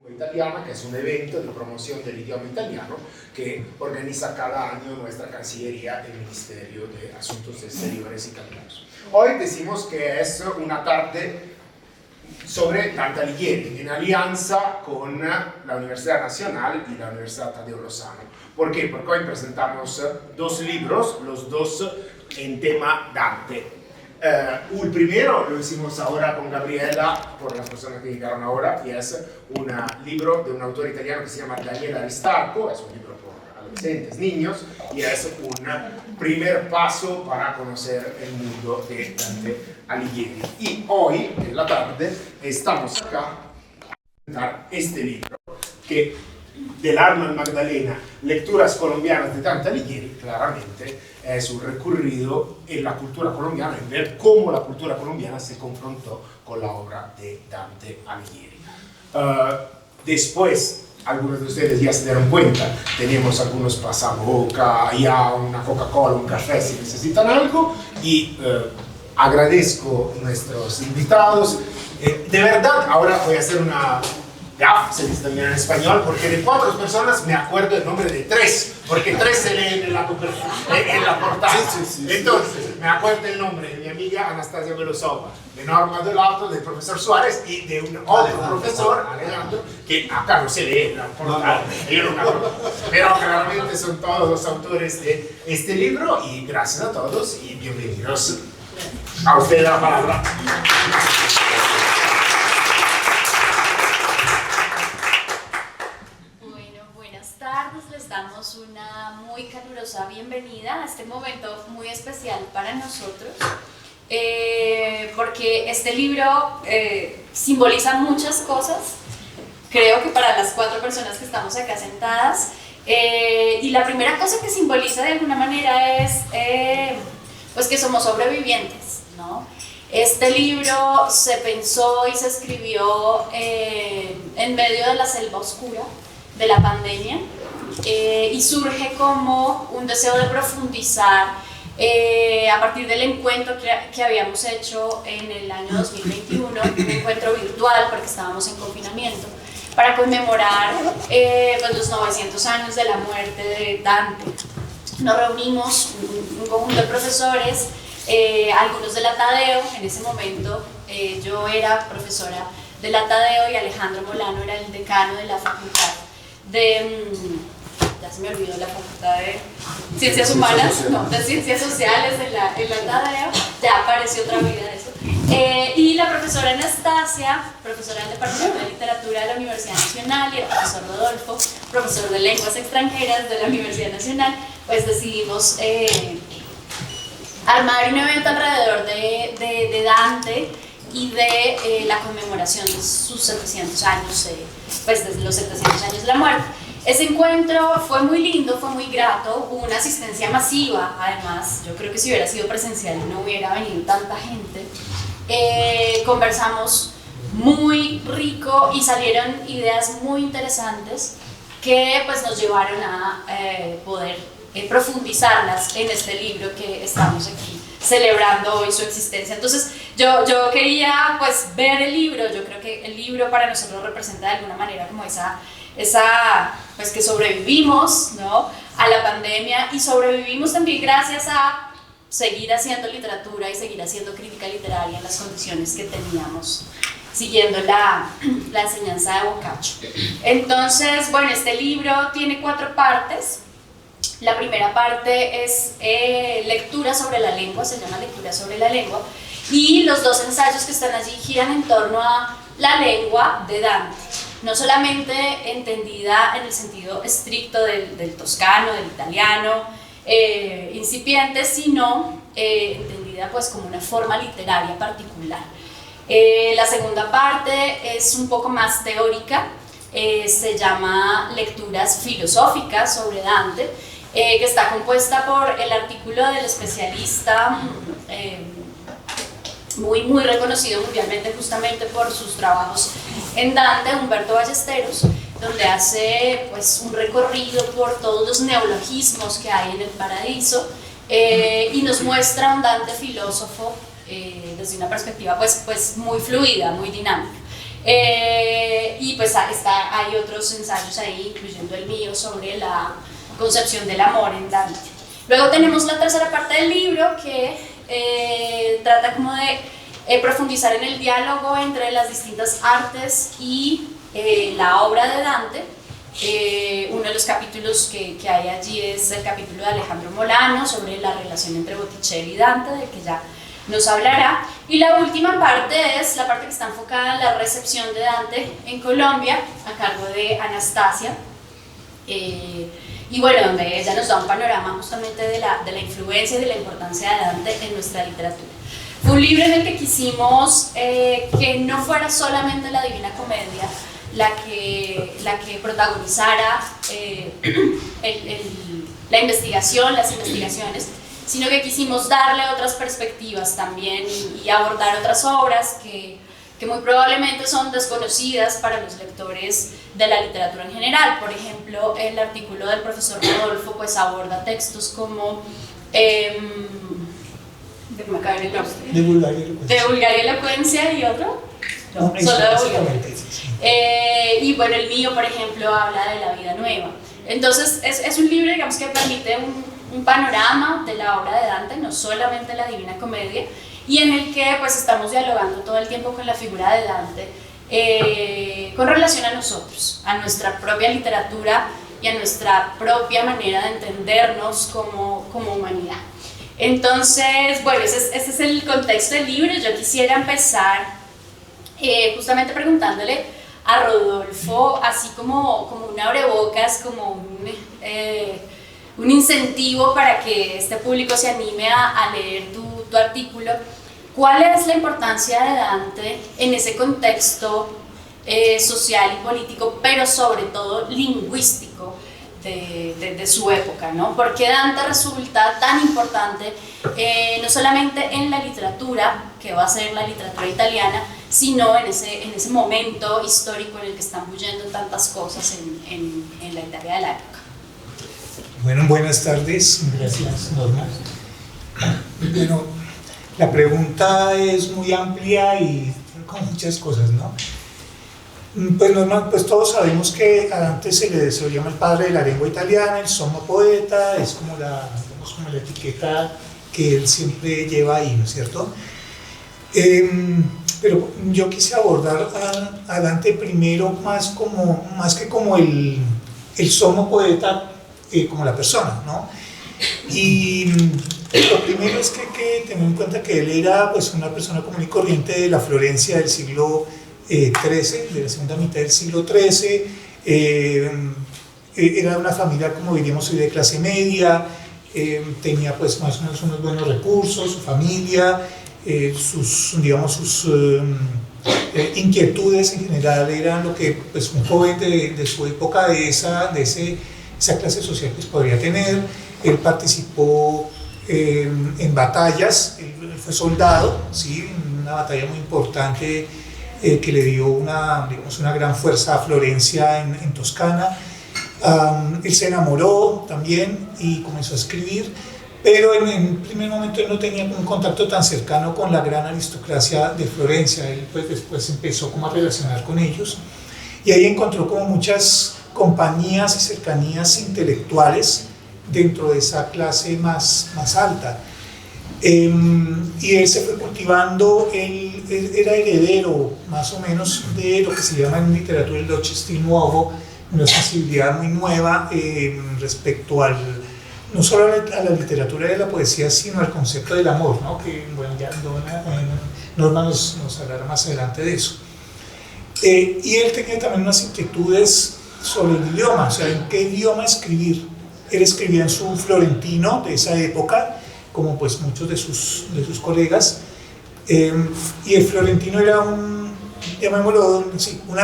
Italiana, que es un evento de promoción del idioma italiano que organiza cada año nuestra Cancillería del Ministerio de Asuntos Exteriores Italianos. Hoy decimos que es una tarde sobre Dante Alighieri, en alianza con la Universidad Nacional y la Universidad Tadeo Lozano. ¿Por qué? Porque hoy presentamos dos libros, los dos en tema Dante. El primero lo hicimos ahora con Gabriela, por las personas que llegaron ahora, y es un libro de un autor italiano que se llama Daniele Aristarco, es un libro por adolescentes, niños, y es un primer paso para conocer el mundo de Dante Alighieri. Y hoy, en la tarde, estamos acá a presentar este libro, que del Arnold Magdalena, Lecturas colombianas de Dante Alighieri, claramente es un recorrido en la cultura colombiana, en ver cómo la cultura colombiana se confrontó con la obra de Dante Alighieri. Después, algunos de ustedes ya se dieron cuenta, tenemos algunos pasaboca, ya una Coca-Cola, un café si necesitan algo, y agradezco a nuestros invitados. De verdad, ahora voy a hacer una gaffe, se dice también en español, porque de 4 personas me acuerdo el nombre de 3, porque 3 se leen en la portada. Sí. Entonces, me acuerdo el nombre de mi amiga Anastasia Belosova, de Norma Dolato, del profesor Suárez y de un otro profesor, Alejandro, que acá no se lee en la portada, pero claramente son todos los autores de este libro, y gracias a todos y bienvenidos. A usted la palabra. Les damos una muy calurosa bienvenida a este momento muy especial para nosotros, porque este libro simboliza muchas cosas, creo que para las 4 personas que estamos acá sentadas, y la primera cosa que simboliza de alguna manera es pues que somos sobrevivientes, ¿no? Este libro se pensó y se escribió en medio de la selva oscura de la pandemia, y surge como un deseo de profundizar a partir del encuentro que habíamos hecho en el año 2021, un encuentro virtual porque estábamos en confinamiento, para conmemorar pues los 900 años de la muerte de Dante. Nos reunimos un conjunto de profesores, algunos de la Tadeo. En ese momento yo era profesora de la Tadeo y Alejandro Molano era el decano de la facultad de... ya se me olvidó, la facultad de Ciencias Humanas, no, de Ciencias Sociales en la Tadeo, ya apareció otra vida de eso. Y la profesora Anastasia, profesora del Departamento de Literatura de la Universidad Nacional, y el profesor Rodolfo, profesor de Lenguas Extranjeras de la Universidad Nacional, pues decidimos armar un evento alrededor de Dante y de la conmemoración de sus 700 años, pues desde los 700 años de la muerte. Ese encuentro fue muy lindo, fue muy grato, hubo una asistencia masiva, además, yo creo que si hubiera sido presencial no hubiera venido tanta gente. Conversamos muy rico y salieron ideas muy interesantes que pues nos llevaron a poder profundizarlas en este libro que estamos aquí celebrando hoy su existencia. Entonces yo quería pues ver el libro. Yo creo que el libro para nosotros representa de alguna manera como esa pues que sobrevivimos, ¿no?, a la pandemia, y sobrevivimos también gracias a seguir haciendo literatura y seguir haciendo crítica literaria en las condiciones que teníamos, siguiendo la enseñanza de Boccaccio. Entonces, bueno, este libro tiene 4 partes. La primera parte es lectura sobre la lengua, se llama Lectura sobre la lengua, y los 2 ensayos que están allí giran en torno a la lengua de Dante, no solamente entendida en el sentido estricto del toscano, del italiano incipiente, sino entendida pues como una forma literaria particular. La segunda parte es un poco más teórica, se llama Lecturas filosóficas sobre Dante, que está compuesta por el artículo del especialista muy reconocido mundialmente justamente por sus trabajos en Dante, Humberto Ballesteros, donde hace pues un recorrido por todos los neologismos que hay en el Paradiso, y nos muestra un Dante filósofo desde una perspectiva pues muy fluida, muy dinámica. Y pues hay otros ensayos ahí, incluyendo el mío, sobre la concepción del amor en Dante. Luego tenemos la tercera parte del libro que trata como de profundizar en el diálogo entre las distintas artes y la obra de Dante. Uno de los capítulos que hay allí es el capítulo de Alejandro Molano sobre la relación entre Botticelli y Dante, de que ya nos hablará. Y la última parte es la parte que está enfocada en la recepción de Dante en Colombia, a cargo de Anastasia. Y bueno, donde ella nos da un panorama justamente de la influencia y de la importancia de Dante en nuestra literatura. Fue un libro en el que quisimos que no fuera solamente la Divina Comedia la que protagonizara la investigación, las investigaciones, sino que quisimos darle otras perspectivas también y abordar otras obras que muy probablemente son desconocidas para los lectores de la literatura en general. Por ejemplo, el artículo del profesor Rodolfo pues aborda textos como de vulgar y elocuencia y otro, no, solo de vulgar. Y bueno, el mío, por ejemplo, habla de la vida nueva. Entonces es un libro, digamos, que permite un panorama de la obra de Dante, no solamente la Divina Comedia, y en el que pues estamos dialogando todo el tiempo con la figura de Dante con relación a nosotros, a nuestra propia literatura y a nuestra propia manera de entendernos como humanidad. Entonces, bueno, ese es el contexto del libro. Yo quisiera empezar justamente preguntándole a Rodolfo, así como un abrebocas, como un incentivo para que este público se anime a leer tu artículo. ¿Cuál es la importancia de Dante en ese contexto social y político, pero sobre todo lingüístico de su época, ¿no? ¿Por qué Dante resulta tan importante no solamente en la literatura, que va a ser la literatura italiana, sino en ese momento histórico en el que están bullendo tantas cosas en la Italia de la época? Bueno, buenas tardes, gracias Norma. Bueno, la pregunta es muy amplia y con muchas cosas, ¿no? Pues Norma, pues todos sabemos que a Dante se le llama el padre de la lengua italiana, el sommo poeta, es como la etiqueta que él siempre lleva ahí, ¿no es cierto? Pero yo quise abordar a Dante primero más que como el sommo poeta, como la persona, ¿no? Y lo primero es que hay que tener en cuenta que él era pues una persona común y corriente de la Florencia del siglo XIII, de la segunda mitad del siglo XIII. Era una familia, como diríamos hoy, de clase media, tenía pues más o menos unos buenos recursos, su familia, sus inquietudes en general eran lo que pues un joven de su época, de esa clase social pues podría tener. Él participó en batallas, él fue soldado, ¿sí? En una batalla muy importante que le dio una gran fuerza a Florencia en Toscana. Él se enamoró también y comenzó a escribir, pero en un primer momento él no tenía un contacto tan cercano con la gran aristocracia de Florencia. Él pues después empezó como a relacionar con ellos y ahí encontró como muchas compañías y cercanías intelectuales dentro de esa clase más alta. Y él se fue cultivando, él era heredero más o menos de lo que se llama en literatura el Stile Nuovo, una sensibilidad muy nueva respecto no solo a la literatura y a la poesía, sino al concepto del amor, ¿no? Que bueno, ya Norma nos hablará más adelante de eso. Y él tenía también unas inquietudes sobre el idioma, o sea, en qué idioma escribir. Él escribía en su florentino de esa época, como pues muchos de sus colegas, y el florentino era una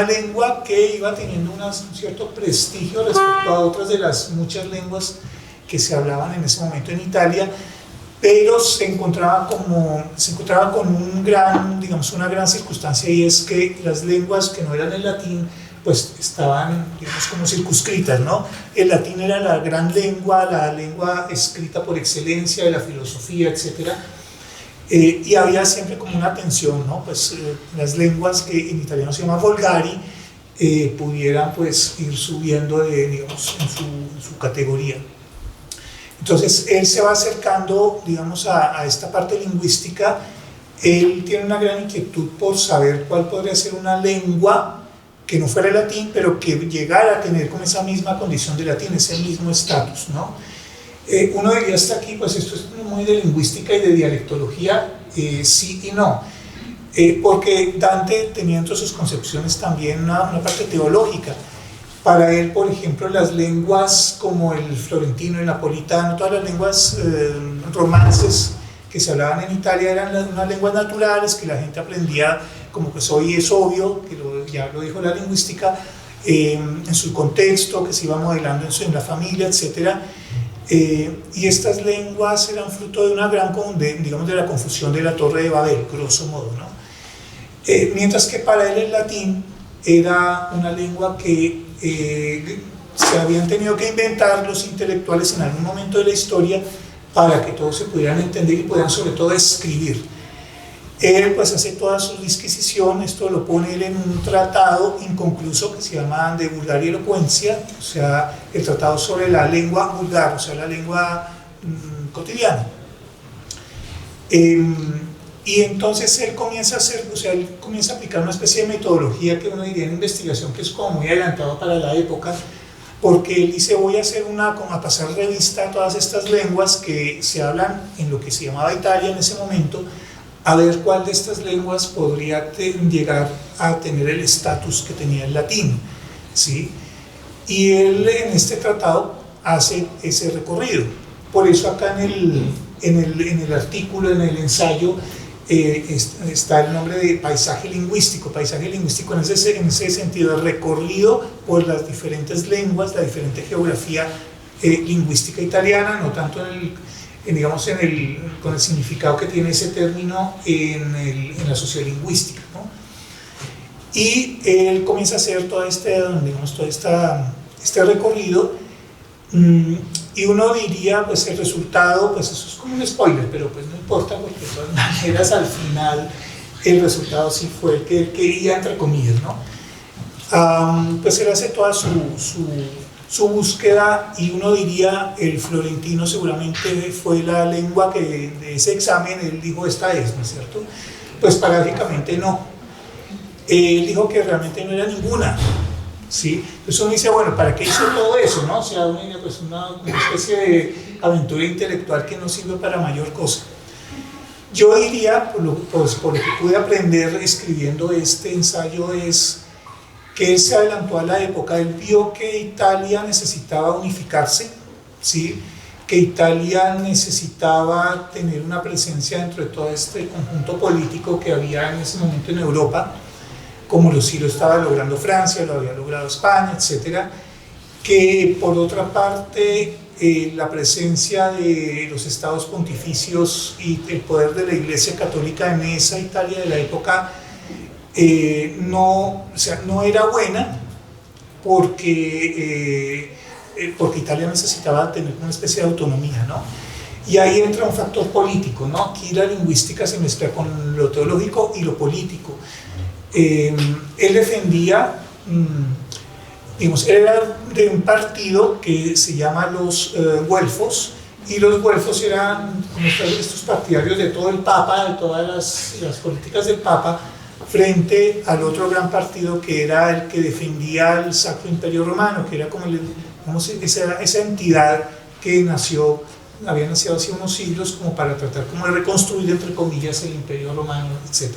lengua que iba teniendo un cierto prestigio respecto a otras de las muchas lenguas que se hablaban en ese momento en Italia, pero se encontraba con una gran circunstancia, y es que las lenguas que no eran el latín pues estaban, digamos, como circunscritas, ¿no? El latín era la gran lengua, la lengua escrita por excelencia de la filosofía, etc. y había siempre como una tensión, ¿no? Pues las lenguas que en italiano se llama volgari pudieran pues ir subiendo digamos, en su categoría. Entonces él se va acercando, digamos, a esta parte lingüística. Él tiene una gran inquietud por saber cuál podría ser una lengua que no fuera el latín, pero que llegara a tener como esa misma condición de latín, ese mismo estatus, ¿no? Uno diría hasta aquí, pues esto es muy de lingüística y de dialectología, sí y no, porque Dante tenía entre sus concepciones también una parte teológica. Para él, por ejemplo, las lenguas como el florentino, el napolitano, todas las lenguas romances que se hablaban en Italia eran unas lenguas naturales que la gente aprendía, como pues hoy es obvio, que ya lo dijo la lingüística, en su contexto, que se iba modelando en la familia, etc. Y estas lenguas eran fruto de una gran, digamos, de la confusión de la Torre de Babel, grosso modo, ¿no? Mientras que para él el latín era una lengua que se habían tenido que inventar los intelectuales en algún momento de la historia para que todos se pudieran entender y pudieran sobre todo escribir. Él pues hace toda su disquisición, esto lo pone él en un tratado inconcluso que se llama De Vulgaria Eloquencia, o sea, el tratado sobre la lengua vulgar, o sea, la lengua cotidiana. Y entonces él comienza a hacer, o sea, él comienza a aplicar una especie de metodología que uno diría en investigación que es como muy adelantado para la época, porque él dice, voy a hacer como a pasar revista a todas estas lenguas que se hablan en lo que se llamaba Italia en ese momento, a ver cuál de estas lenguas podría llegar a tener el estatus que tenía el latín, ¿sí? Y él en este tratado hace ese recorrido. Por eso acá en el artículo, en el ensayo, está el nombre de paisaje lingüístico en ese sentido, el recorrido por las diferentes lenguas, la diferente geografía lingüística italiana, no tanto digamos, con el significado que tiene ese término en la sociolingüística, ¿no? Y él comienza a hacer todo este recorrido, y uno diría, pues el resultado, pues eso es como un spoiler, pero pues no importa, porque de todas maneras al final el resultado sí fue el que él quería, entre comillas, ¿no? Pues él hace toda su búsqueda, y uno diría, el florentino seguramente fue la lengua que de ese examen él dijo, esta es, ¿no es cierto? Pues paradójicamente no. Él dijo que realmente no era ninguna, ¿sí? Entonces uno dice, bueno, ¿para qué hizo todo eso, no? O sea, uno diría, pues una especie de aventura intelectual que no sirve para mayor cosa. Yo diría, por lo que pude aprender escribiendo este ensayo, es que él se adelantó a la época. Él vio que Italia necesitaba unificarse, ¿sí? Que Italia necesitaba tener una presencia dentro de todo este conjunto político que había en ese momento en Europa, como sí lo estaba logrando Francia, lo había logrado España, etc. Que por otra parte la presencia de los estados pontificios y el poder de la Iglesia Católica en esa Italia de la época no era buena, porque Italia necesitaba tener una especie de autonomía, ¿no? Y ahí entra un factor político, ¿no? Aquí la lingüística se mezcla con lo teológico y lo político. Él defendía, digamos, era de un partido que se llama los güelfos, y los güelfos eran como estos partidarios de todo el Papa, de todas las políticas del Papa, frente al otro gran partido que era el que defendía el Sacro Imperio Romano, que era como esa entidad que había nacido hace unos siglos como para tratar como de reconstruir, entre comillas, el Imperio Romano, etc.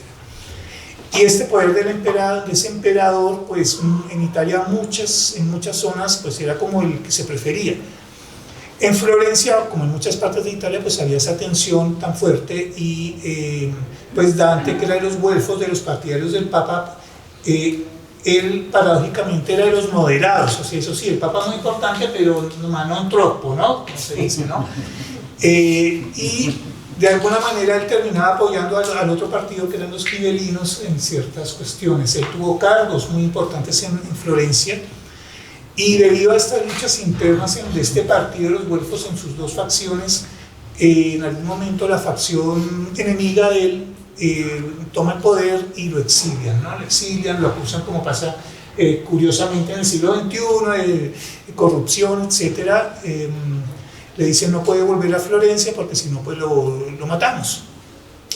Y este poder de ese emperador, pues en Italia en muchas zonas, pues era como el que se prefería. En Florencia, como en muchas partes de Italia, pues había esa tensión tan fuerte, y pues Dante, que era de los güelfos, de los partidarios del Papa, él paradójicamente era de los moderados. O sea, eso sí, el Papa es muy importante, pero non troppo, ¿no? Como se dice, ¿no? Y de alguna manera él terminaba apoyando al otro partido, que eran los gibelinos, en ciertas cuestiones. Él tuvo cargos muy importantes en Florencia, y debido a estas luchas internas de este partido de los güelfos en sus dos facciones, en algún momento la facción enemiga de él toma el poder y lo exilian, ¿no? Lo exilian, lo acusan, como pasa curiosamente en el siglo XXI, de corrupción, etc. Le dicen no puede volver a Florencia porque si no pues lo matamos.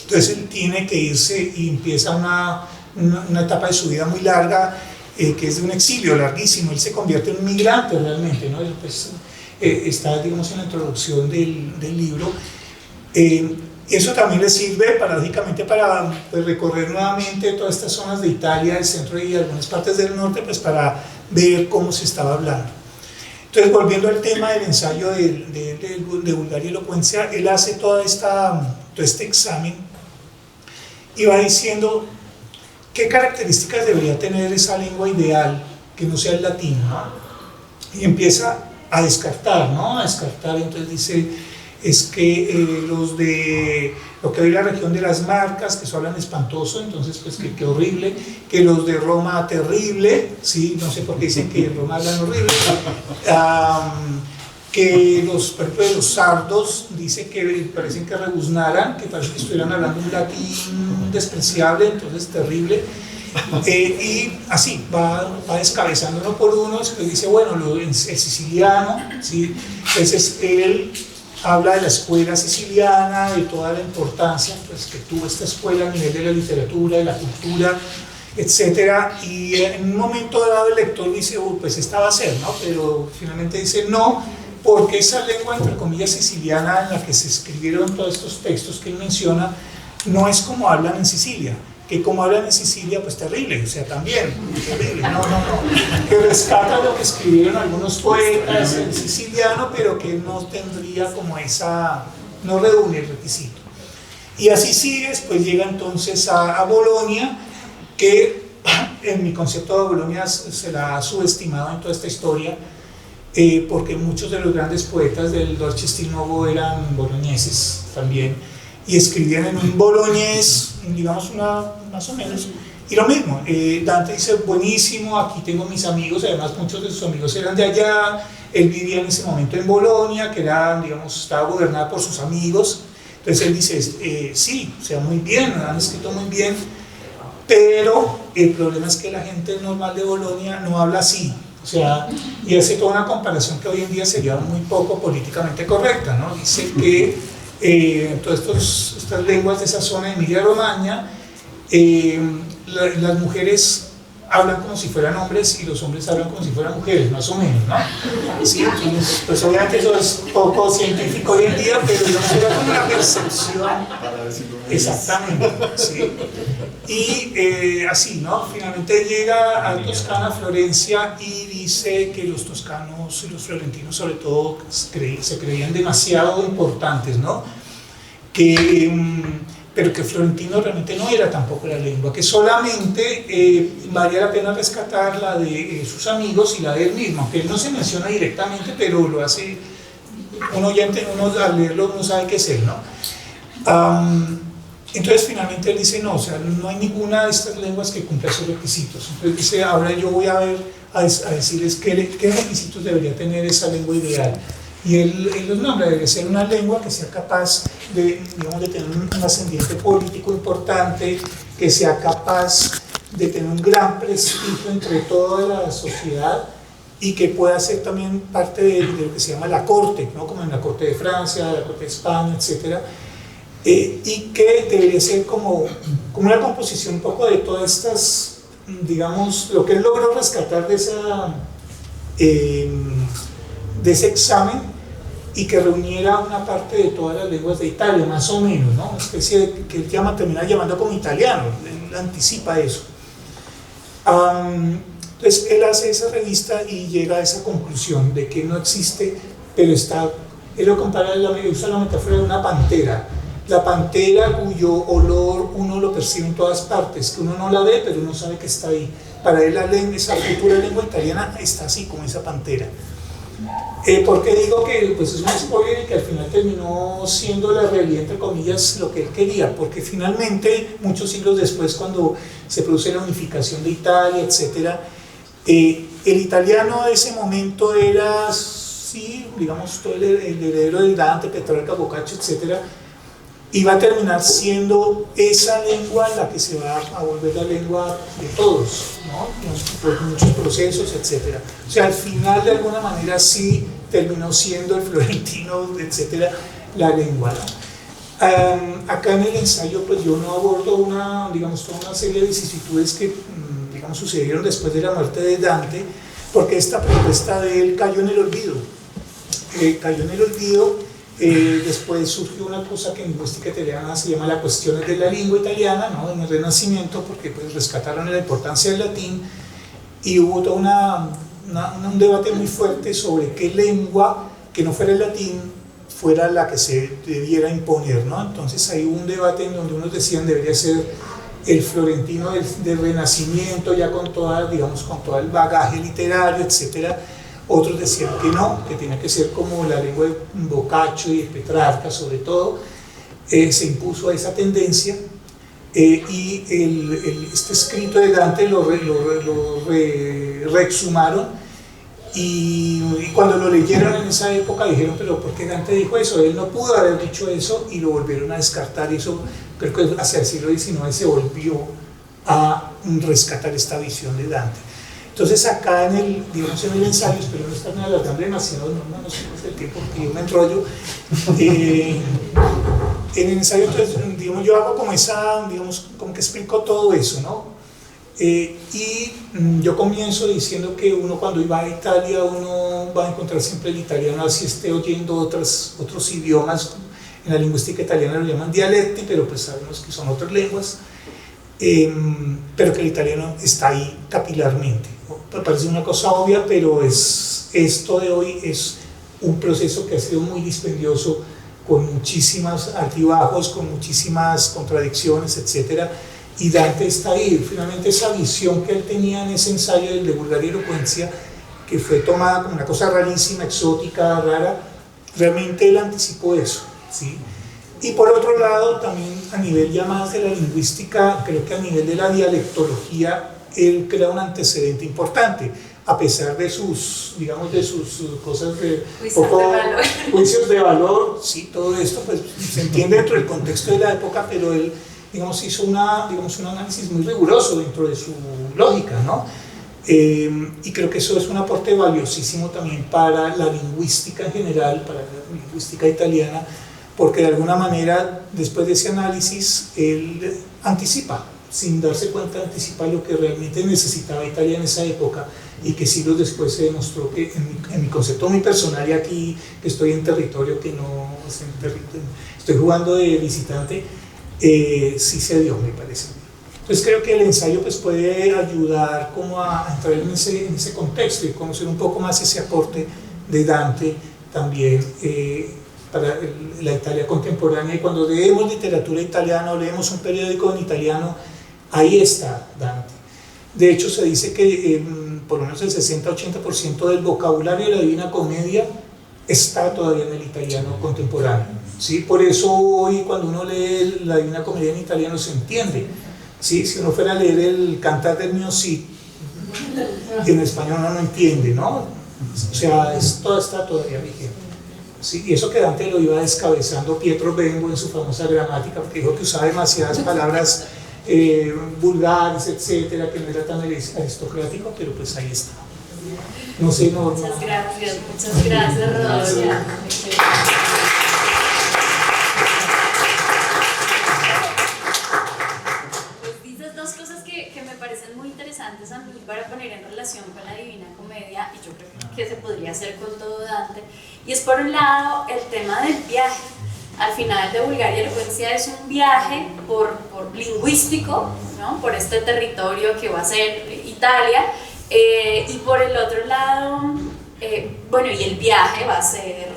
Entonces él tiene que irse y empieza una etapa de su vida muy larga, que es de un exilio larguísimo. Él se convierte en un migrante realmente, ¿no? Él, pues, está, digamos, en la introducción del libro. Eso también le sirve paradójicamente para pues, recorrer nuevamente todas estas zonas de Italia, del centro y algunas partes del norte, pues para ver cómo se estaba hablando. Entonces, volviendo al tema del ensayo de vulgar y elocuencia, él hace todo este examen y va diciendo qué características debería tener esa lengua ideal que no sea el latín, ¿no? Y empieza a descartar, ¿no? A descartar, entonces dice, es que los de lo que hoy la región de las Marcas, que eso hablan espantoso, entonces pues que horrible, que los de Roma terrible, ¿sí? No sé por qué dicen que en Roma hablan horrible, que los, por ejemplo, de los sardos, dice que parecen que rebuznaran, que parece que estuvieran hablando un latín despreciable, entonces terrible. Y así va descabezando uno por uno. Después dice, bueno, el siciliano, ¿sí? Entonces él habla de la escuela siciliana, de toda la importancia pues, que tuvo esta escuela a nivel de la literatura, de la cultura, etcétera. Y en un momento dado el lector dice, pues esta va a ser, ¿no? Pero finalmente dice no, porque esa lengua, entre comillas, siciliana en la que se escribieron todos estos textos que él menciona, no es como hablan en Sicilia. Que como hablan en Sicilia, pues terrible, o sea, también, terrible, no, que rescata lo que escribieron algunos poetas en siciliano, pero que no tendría como no reúne el requisito. Y así sigue, después llega entonces a Bolonia, que en mi concepto de Bolonia se la ha subestimado en toda esta historia, porque muchos de los grandes poetas del Dolce Stil Novo eran boloñeses también, y escribían en un boloñés, digamos más o menos, y lo mismo, Dante dice, buenísimo, aquí tengo mis amigos, además muchos de sus amigos eran de allá, él vivía en ese momento en Bolonia, que era, digamos, estaba gobernada por sus amigos, entonces él dice, sí, o sea, muy bien, han escrito muy bien, pero el problema es que la gente normal de Bolonia no habla así, o sea, y hace toda una comparación que hoy en día sería muy poco políticamente correcta, ¿no? Dice que todas estas lenguas de esa zona de Emilia-Romagna, las mujeres hablan como si fueran hombres y los hombres hablan como si fueran mujeres, más o menos, ¿no? Sí, pues obviamente eso es poco científico hoy en día, pero no será como una percepción. Exactamente, sí. Y así, ¿no? Finalmente llega a Toscana, Florencia, y dice que los toscanos y los florentinos, sobre todo, se creían demasiado importantes, ¿no? Pero que florentino realmente no era tampoco la lengua, que solamente valía la pena rescatar la de sus amigos y la de él mismo, que él no se menciona directamente, pero lo hace, uno al leerlo uno sabe qué es él, ¿no? Entonces finalmente él dice, no, o sea, no hay ninguna de estas lenguas que cumpla esos requisitos. Entonces dice, ahora yo voy a decirles qué requisitos debería tener esa lengua ideal. Y él los nombra, debe ser una lengua que sea capaz de, digamos, de tener un ascendiente político importante, que sea capaz de tener un gran prestigio entre toda la sociedad y que pueda ser también parte de lo que se llama la corte, ¿no? Como en la corte de Francia, la corte de España, etc. Y que debería ser como una composición un poco de todas estas, digamos, lo que él logró rescatar de ese examen, y que reuniera una parte de todas las lenguas de Italia, más o menos, ¿no? Una especie de, que él termina llamando como italiano, él anticipa eso. Entonces él hace esa revista y llega a esa conclusión de que no existe, pero está, él lo compara, usa la metáfora de una pantera, la pantera cuyo olor uno lo percibe en todas partes, que uno no la ve, pero uno sabe que está ahí. Para él esa futura lengua italiana está así, como esa pantera. ¿Por qué digo que pues es un spoiler y que al final terminó siendo la realidad, entre comillas, lo que él quería? Porque finalmente, muchos siglos después, cuando se produce la unificación de Italia, etc., el italiano de ese momento era sí, digamos, todo el heredero de Dante, Petrarca, Boccaccio, etcétera, y va a terminar siendo esa lengua la que se va a volver la lengua de todos, ¿no? Por muchos procesos, etcétera. O sea, al final, de alguna manera, sí terminó siendo el florentino, etcétera, la lengua, ¿no? Acá en el ensayo, pues yo no abordo digamos, toda una serie de vicisitudes que, digamos, sucedieron después de la muerte de Dante, porque esta propuesta de él cayó en el olvido. Cayó en el olvido. Después surgió una cosa que en lingüística italiana se llama la cuestión de la lengua italiana, ¿no? En el Renacimiento, porque pues rescataron la importancia del latín, y hubo todo un debate muy fuerte sobre qué lengua que no fuera el latín fuera la que se debiera imponer, ¿no? Entonces hay un debate en donde unos decían debería ser el florentino del Renacimiento, ya con toda, digamos, con todo el bagaje literario, etcétera. Otros decían que no, que tenía que ser como la lengua de Boccaccio y de Petrarca, sobre todo. Se impuso a esa tendencia, y este escrito de Dante lo reexhumaron, y cuando lo leyeron en esa época dijeron, pero ¿por qué Dante dijo eso? Él no pudo haber dicho eso, y lo volvieron a descartar, y eso creo que hacia el siglo XIX se volvió a rescatar esta visión de Dante. Entonces acá digamos, en el ensayo, espero no estarme alargando demasiado, no sé cuál es el tiempo porque yo me enrollo, en el ensayo, entonces, digamos, yo hago como digamos, como que explico todo eso, ¿no? Y yo comienzo diciendo que uno cuando va a Italia, uno va a encontrar siempre el italiano, así esté oyendo otros idiomas. En la lingüística italiana lo llaman dialecti, pero pues sabemos que son otras lenguas, pero que el italiano está ahí capilarmente. Me parece una cosa obvia, pero esto de hoy es un proceso que ha sido muy dispendioso, con muchísimos altibajos, con muchísimas contradicciones, etcétera. Y Dante está ahí. Finalmente esa visión que él tenía en ese ensayo de vulgar y elocuencia, que fue tomada como una cosa rarísima, exótica, rara, realmente él anticipó eso, ¿sí? Y por otro lado, también a nivel ya más de la lingüística, creo que a nivel de la dialectología, él crea un antecedente importante, a pesar de sus, digamos, de sus cosas de juicios de valor, sí, todo esto pues se entiende dentro del contexto de la época, pero él, digamos, hizo un análisis muy riguroso dentro de su lógica, ¿no? Y creo que eso es un aporte valiosísimo también para la lingüística en general, para la lingüística italiana, porque de alguna manera, después de ese análisis, él anticipa, sin darse cuenta, anticipa lo que realmente necesitaba Italia en esa época, y que siglos después se demostró que, en mi concepto muy personal, y aquí estoy en territorio que no es estoy jugando de visitante, sí se dio, me parece. Entonces creo que el ensayo pues, puede ayudar como a entrar en ese contexto y conocer un poco más ese aporte de Dante también para la Italia contemporánea. Y cuando leemos literatura italiana o leemos un periódico en italiano, ahí está Dante. De hecho se dice que por lo menos el 60-80% del vocabulario de la Divina Comedia está todavía en el italiano contemporáneo, ¿sí? Por eso hoy cuando uno lee la Divina Comedia en italiano se entiende, ¿sí? Si uno fuera a leer el Cantar del Mio Cid, en español uno no entiende, ¿no? O sea, todo está todavía vigente, ¿sí? Y eso que Dante lo iba descabezando Pietro Bengo en su famosa gramática, porque dijo que usaba demasiadas palabras vulgares, etcétera, que no era tan aristocrático, pero pues ahí está. No sé, no. Muchas gracias, Rodolfo. Pues dices dos cosas que me parecen muy interesantes a mí para poner en relación con la Divina Comedia, y yo creo que se podría hacer con todo Dante, y es por un lado el tema del viaje. Al final de Vulgar y Elocuencia es un viaje por lingüístico, ¿no? Por este territorio que va a ser Italia, y por el otro lado, bueno, y el viaje va a ser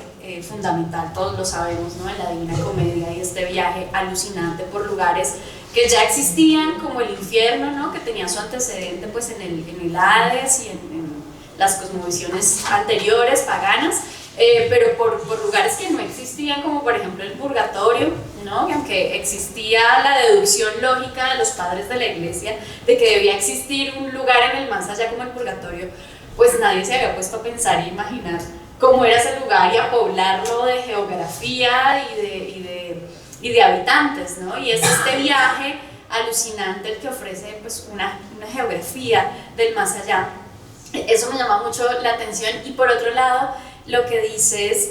fundamental, todos lo sabemos, ¿no? En la Divina Comedia, y este viaje alucinante por lugares que ya existían, como el infierno, ¿no? Que tenía su antecedente pues, en el Hades y en las cosmovisiones anteriores, paganas, pero por lugares que no existían, como por ejemplo el purgatorio, ¿no? Que aunque existía la deducción lógica de los padres de la iglesia de que debía existir un lugar en el más allá como el purgatorio, pues nadie se había puesto a pensar e imaginar cómo era ese lugar y a poblarlo de geografía y de habitantes, ¿no? Y es este viaje alucinante el que ofrece pues, una geografía del más allá. Eso me llama mucho la atención. Y por otro lado, lo que dices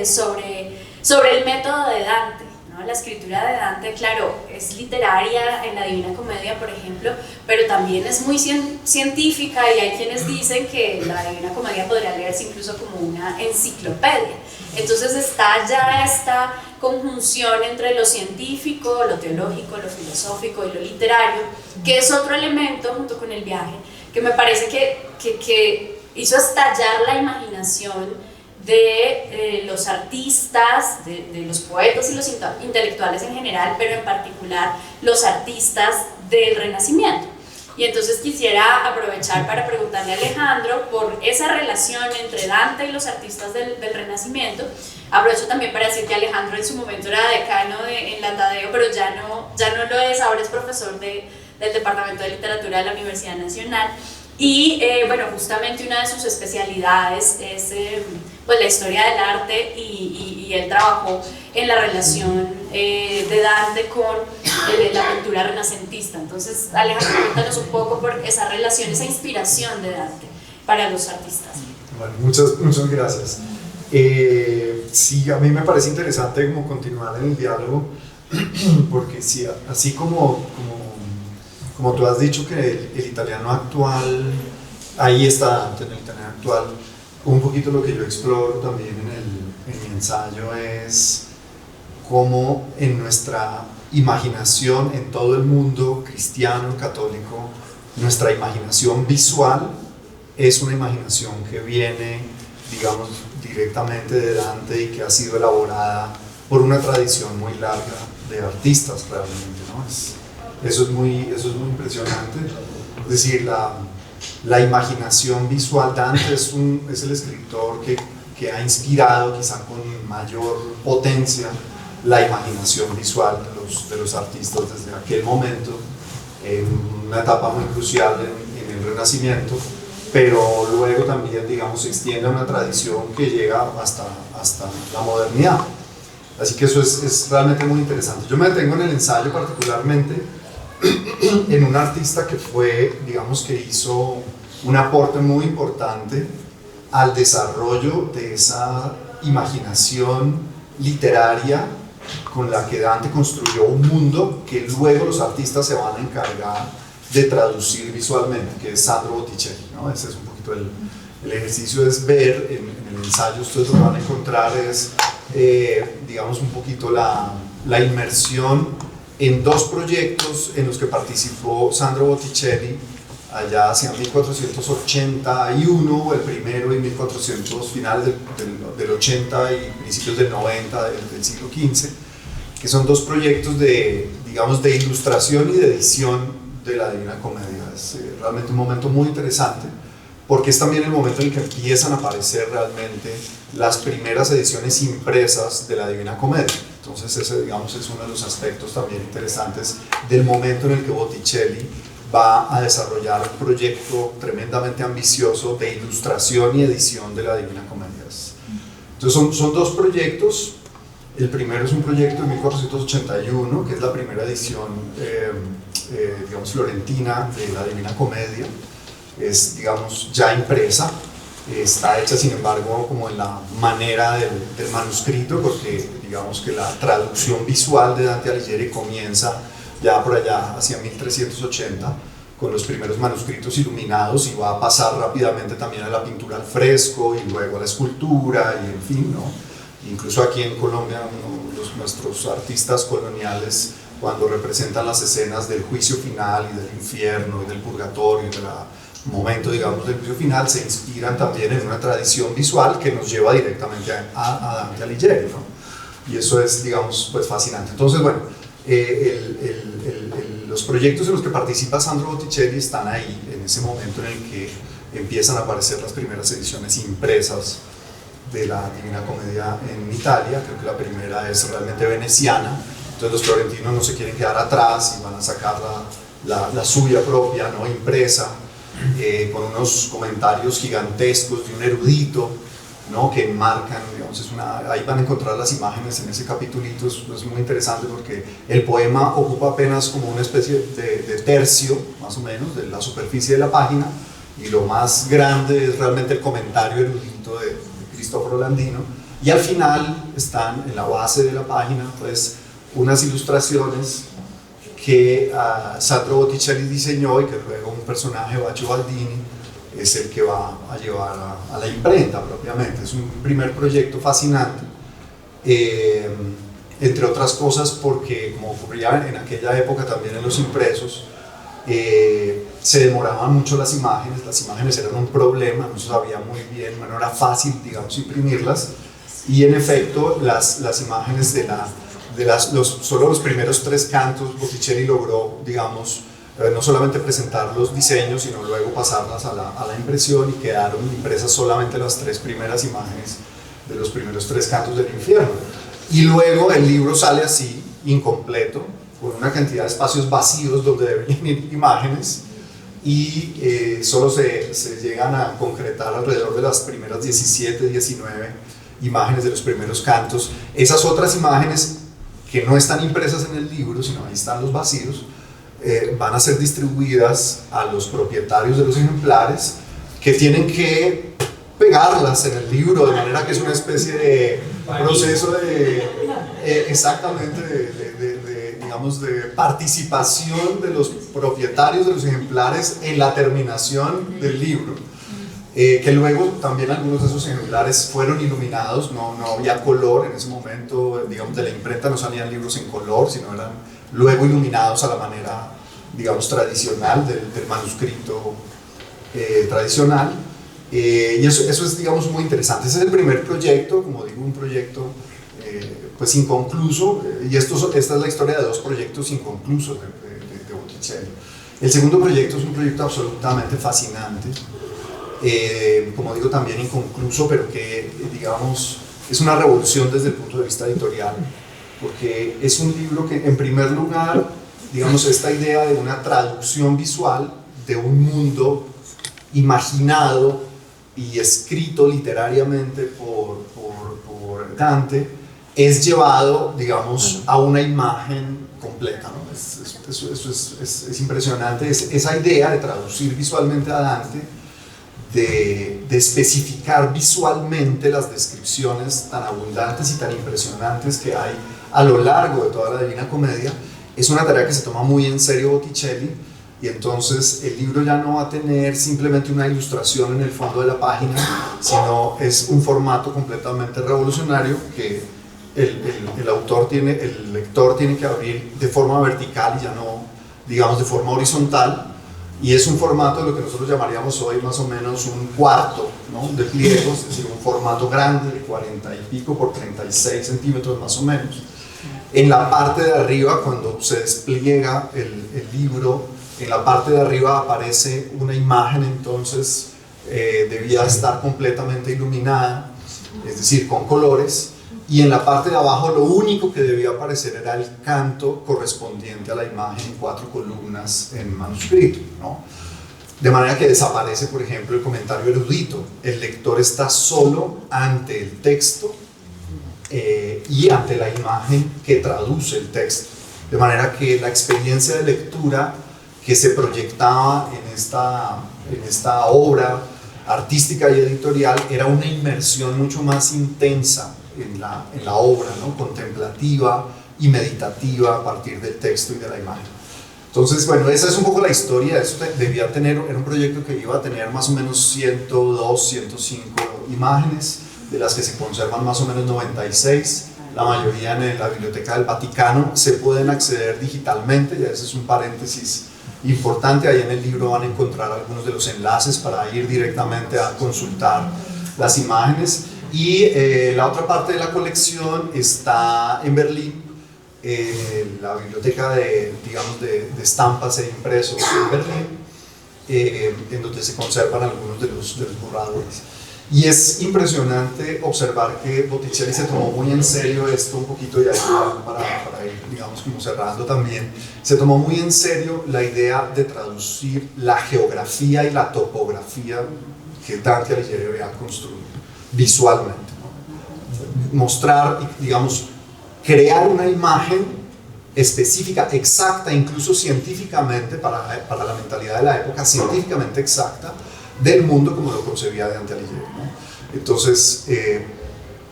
sobre el método de Dante, ¿no? La escritura de Dante, claro, es literaria en la Divina Comedia, por ejemplo, pero también es muy científica, y hay quienes dicen que la Divina Comedia podría leerse incluso como una enciclopedia. Entonces está ya esta conjunción entre lo científico, lo teológico, lo filosófico y lo literario, que es otro elemento junto con el viaje, que me parece que hizo estallar la imaginación de los artistas, de los poetas y los intelectuales en general, pero en particular los artistas del Renacimiento. Y entonces quisiera aprovechar para preguntarle a Alejandro por esa relación entre Dante y los artistas del Renacimiento. Aprovecho también para decir que Alejandro en su momento era decano en la Tadeo, pero ya no lo es, ahora es profesor del Departamento de Literatura de la Universidad Nacional. Y bueno, justamente una de sus especialidades es pues la historia del arte, y él trabajó en la relación de Dante con la pintura renacentista. Entonces, Alejandro, cuéntanos un poco por esa relación, esa inspiración de Dante para los artistas. Bueno, muchas gracias. Sí, a mí me parece interesante como continuar en el diálogo, porque sí, así como tú has dicho que el italiano actual, ahí está Dante en el italiano actual, un poquito lo que yo exploro también en mi ensayo es cómo en nuestra imaginación, en todo el mundo cristiano, católico, nuestra imaginación visual es una imaginación que viene, digamos, directamente de Dante y que ha sido elaborada por una tradición muy larga de artistas realmente, ¿no? Eso es muy impresionante. Es decir, la imaginación visual, Dante es el escritor que ha inspirado quizá con mayor potencia la imaginación visual de los artistas desde aquel momento, en una etapa muy crucial en el Renacimiento, pero luego también, digamos, se extiende a una tradición que llega hasta la modernidad. Así que eso es realmente muy interesante. Yo me detengo en el ensayo particularmente en un artista que fue, digamos, que hizo un aporte muy importante al desarrollo de esa imaginación literaria con la que Dante construyó un mundo que luego los artistas se van a encargar de traducir visualmente, que es Sandro Botticelli, ¿no? Ese es un poquito el ejercicio, es ver en el ensayo, ustedes lo que van a encontrar es, digamos, un poquito la inmersión en dos proyectos en los que participó Sandro Botticelli allá hacia 1481, el primero, y 1400, finales del 80 y principios del 90 del siglo XV, que son dos proyectos de ilustración y de edición de la Divina Comedia. Es realmente un momento muy interesante, porque es también el momento en el que empiezan a aparecer realmente las primeras ediciones impresas de la Divina Comedia. Entonces ese, digamos, es uno de los aspectos también interesantes del momento en el que Botticelli va a desarrollar un proyecto tremendamente ambicioso de ilustración y edición de la Divina Comedia. Entonces son dos proyectos. El primero es un proyecto de 1481, que es la primera edición, digamos, florentina de la Divina Comedia. Es, digamos, ya impresa. Está hecha, sin embargo, como en la manera del manuscrito, porque digamos que la traducción visual de Dante Alighieri comienza ya por allá hacia 1380 con los primeros manuscritos iluminados, y va a pasar rápidamente también a la pintura al fresco y luego a la escultura, y en fin, ¿no? Incluso aquí en Colombia, nuestros artistas coloniales, cuando representan las escenas del juicio final y del infierno y del purgatorio y del momento, digamos, del juicio final, se inspiran también en una tradición visual que nos lleva directamente a Dante Alighieri, ¿no? Y eso es, digamos, pues fascinante. Entonces, bueno, los proyectos en los que participa Sandro Botticelli están ahí, en ese momento en el que empiezan a aparecer las primeras ediciones impresas de la Divina Comedia en Italia. Creo que la primera es realmente veneciana, entonces los florentinos no se quieren quedar atrás y van a sacar la suya propia, ¿no? Impresa, con unos comentarios gigantescos de un erudito ¿no? Que enmarcan, digamos, ahí van a encontrar las imágenes en ese capitulito, es muy interesante porque el poema ocupa apenas como una especie de tercio, más o menos, de la superficie de la página, y lo más grande es realmente el comentario erudito de Cristoforo Landino, y al final están en la base de la página pues unas ilustraciones que Sandro Botticelli diseñó y que luego un personaje, Baccio Baldini, es el que va a llevar a la imprenta propiamente. Es un primer proyecto fascinante, entre otras cosas porque, como ocurría en aquella época también en los impresos, se demoraban mucho las imágenes eran un problema, no se sabía muy bien, no era fácil, digamos, imprimirlas, y en efecto las imágenes solo los primeros 3 cantos Botticelli logró, digamos, no solamente presentar los diseños, sino luego pasarlas a la impresión, y quedaron impresas solamente las 3 primeras imágenes de los primeros 3 cantos del infierno. Y luego el libro sale así, incompleto, con una cantidad de espacios vacíos donde deberían ir imágenes, y solo se llegan a concretar alrededor de las primeras 17, 19 imágenes de los primeros cantos. Esas otras imágenes que no están impresas en el libro, sino ahí están los vacíos, van a ser distribuidas a los propietarios de los ejemplares, que tienen que pegarlas en el libro, de manera que es una especie de proceso exactamente digamos, de participación de los propietarios de los ejemplares en la terminación del libro, que luego también algunos de esos ejemplares fueron iluminados. No había color en ese momento, digamos, de la imprenta no salían libros en color, sino eran luego iluminados a la manera, digamos, tradicional del manuscrito tradicional, y eso es, digamos, muy interesante. Ese es el primer proyecto, como digo, un proyecto pues inconcluso, y esta es la historia de 2 proyectos inconclusos de Botticelli. El segundo proyecto es un proyecto absolutamente fascinante, como digo, también inconcluso, pero que, digamos, es una revolución desde el punto de vista editorial, porque es un libro que, en primer lugar, digamos, esta idea de una traducción visual de un mundo imaginado y escrito literariamente por Dante es llevado, digamos, a una imagen completa, ¿no? Eso es impresionante, esa idea de traducir visualmente a Dante, de especificar visualmente las descripciones tan abundantes y tan impresionantes que hay a lo largo de toda la Divina Comedia. Es una tarea que se toma muy en serio Botticelli, y entonces el libro ya no va a tener simplemente una ilustración en el fondo de la página, sino es un formato completamente revolucionario que el lector tiene que abrir de forma vertical y ya no, digamos, de forma horizontal, y es un formato de lo que nosotros llamaríamos hoy más o menos un cuarto, ¿no?, de pliegos, es decir, un formato grande de 40 y pico por 36 centímetros más o menos. En la parte de arriba, cuando se despliega el libro, en la parte de arriba aparece una imagen, entonces debía estar completamente iluminada, es decir, con colores, y en la parte de abajo lo único que debía aparecer era el canto correspondiente a la imagen en 4 columnas en manuscrito, ¿no? De manera que desaparece, por ejemplo, el comentario erudito. El lector está solo ante el texto y ante la imagen que traduce el texto, de manera que la experiencia de lectura que se proyectaba en esta obra artística y editorial era una inmersión mucho más intensa en la obra, ¿no?, contemplativa y meditativa a partir del texto y de la imagen. Entonces, bueno, esa es un poco la historia. Eso debía tener, era un proyecto que iba a tener más o menos 102, 105 imágenes, de las que se conservan más o menos 96, la mayoría en la Biblioteca del Vaticano. Se pueden acceder digitalmente, y ese es un paréntesis importante. Ahí en el libro van a encontrar algunos de los enlaces para ir directamente a consultar las imágenes. Y la otra parte de la colección está en Berlín, la biblioteca de estampas e impresos en Berlín, en donde se conservan algunos de los borradores. Y es impresionante observar que Botticelli se tomó muy en serio esto un poquito, y ahí para ir, digamos, como cerrando también, se tomó muy en serio la idea de traducir la geografía y la topografía que Dante Alighieri había construido. visualmente, ¿no? Mostrar, digamos, crear una imagen específica, exacta, incluso científicamente, para la mentalidad de la época, científicamente exacta, del mundo como lo concebía Dante Alighieri, ¿no? Entonces,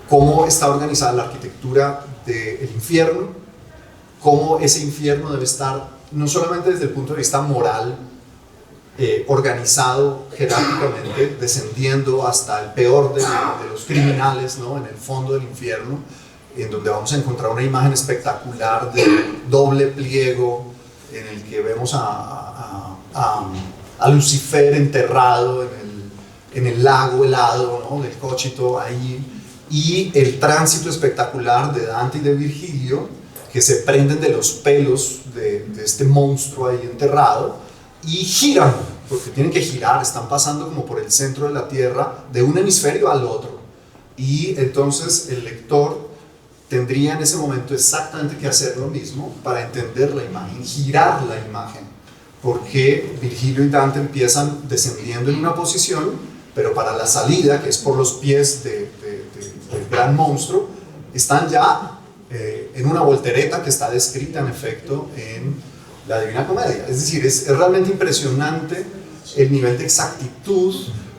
cómo está organizada la arquitectura del infierno, cómo ese infierno debe estar, no solamente desde el punto de vista moral, organizado jerárquicamente, descendiendo hasta el peor de los criminales, ¿no? En el fondo del infierno, en donde vamos a encontrar una imagen espectacular de doble pliego, en el que vemos a Lucifer enterrado en el lago helado, ¿no? Del Cóchito ahí, y el tránsito espectacular de Dante y de Virgilio, que se prenden de los pelos de este monstruo ahí enterrado y giran, porque tienen que girar, están pasando como por el centro de la Tierra, de un hemisferio al otro, y entonces el lector tendría en ese momento exactamente que hacer lo mismo para entender la imagen, girar la imagen, porque Virgilio y Dante empiezan descendiendo en una posición, pero para la salida, que es por los pies del gran monstruo, están ya en una voltereta que está descrita en efecto en la Divina Comedia. Es decir, es realmente impresionante el nivel de exactitud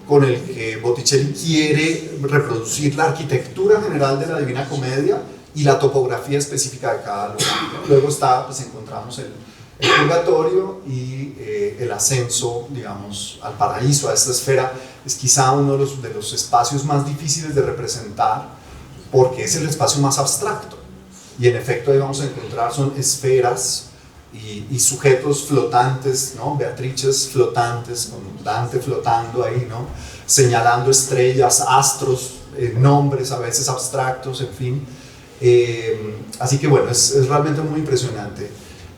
con el que Botticelli quiere reproducir la arquitectura general de la Divina Comedia y la topografía específica de cada lugar. Luego pues encontramos el purgatorio y el ascenso, digamos, al paraíso, a esta esfera. Es quizá uno de los espacios más difíciles de representar, porque es el espacio más abstracto. Y en efecto ahí vamos a encontrar, son esferas y sujetos flotantes, ¿no? Beatrices flotantes, con Dante flotando ahí, ¿no? Señalando estrellas, astros, nombres a veces abstractos, en fin. Así que bueno, es realmente muy impresionante.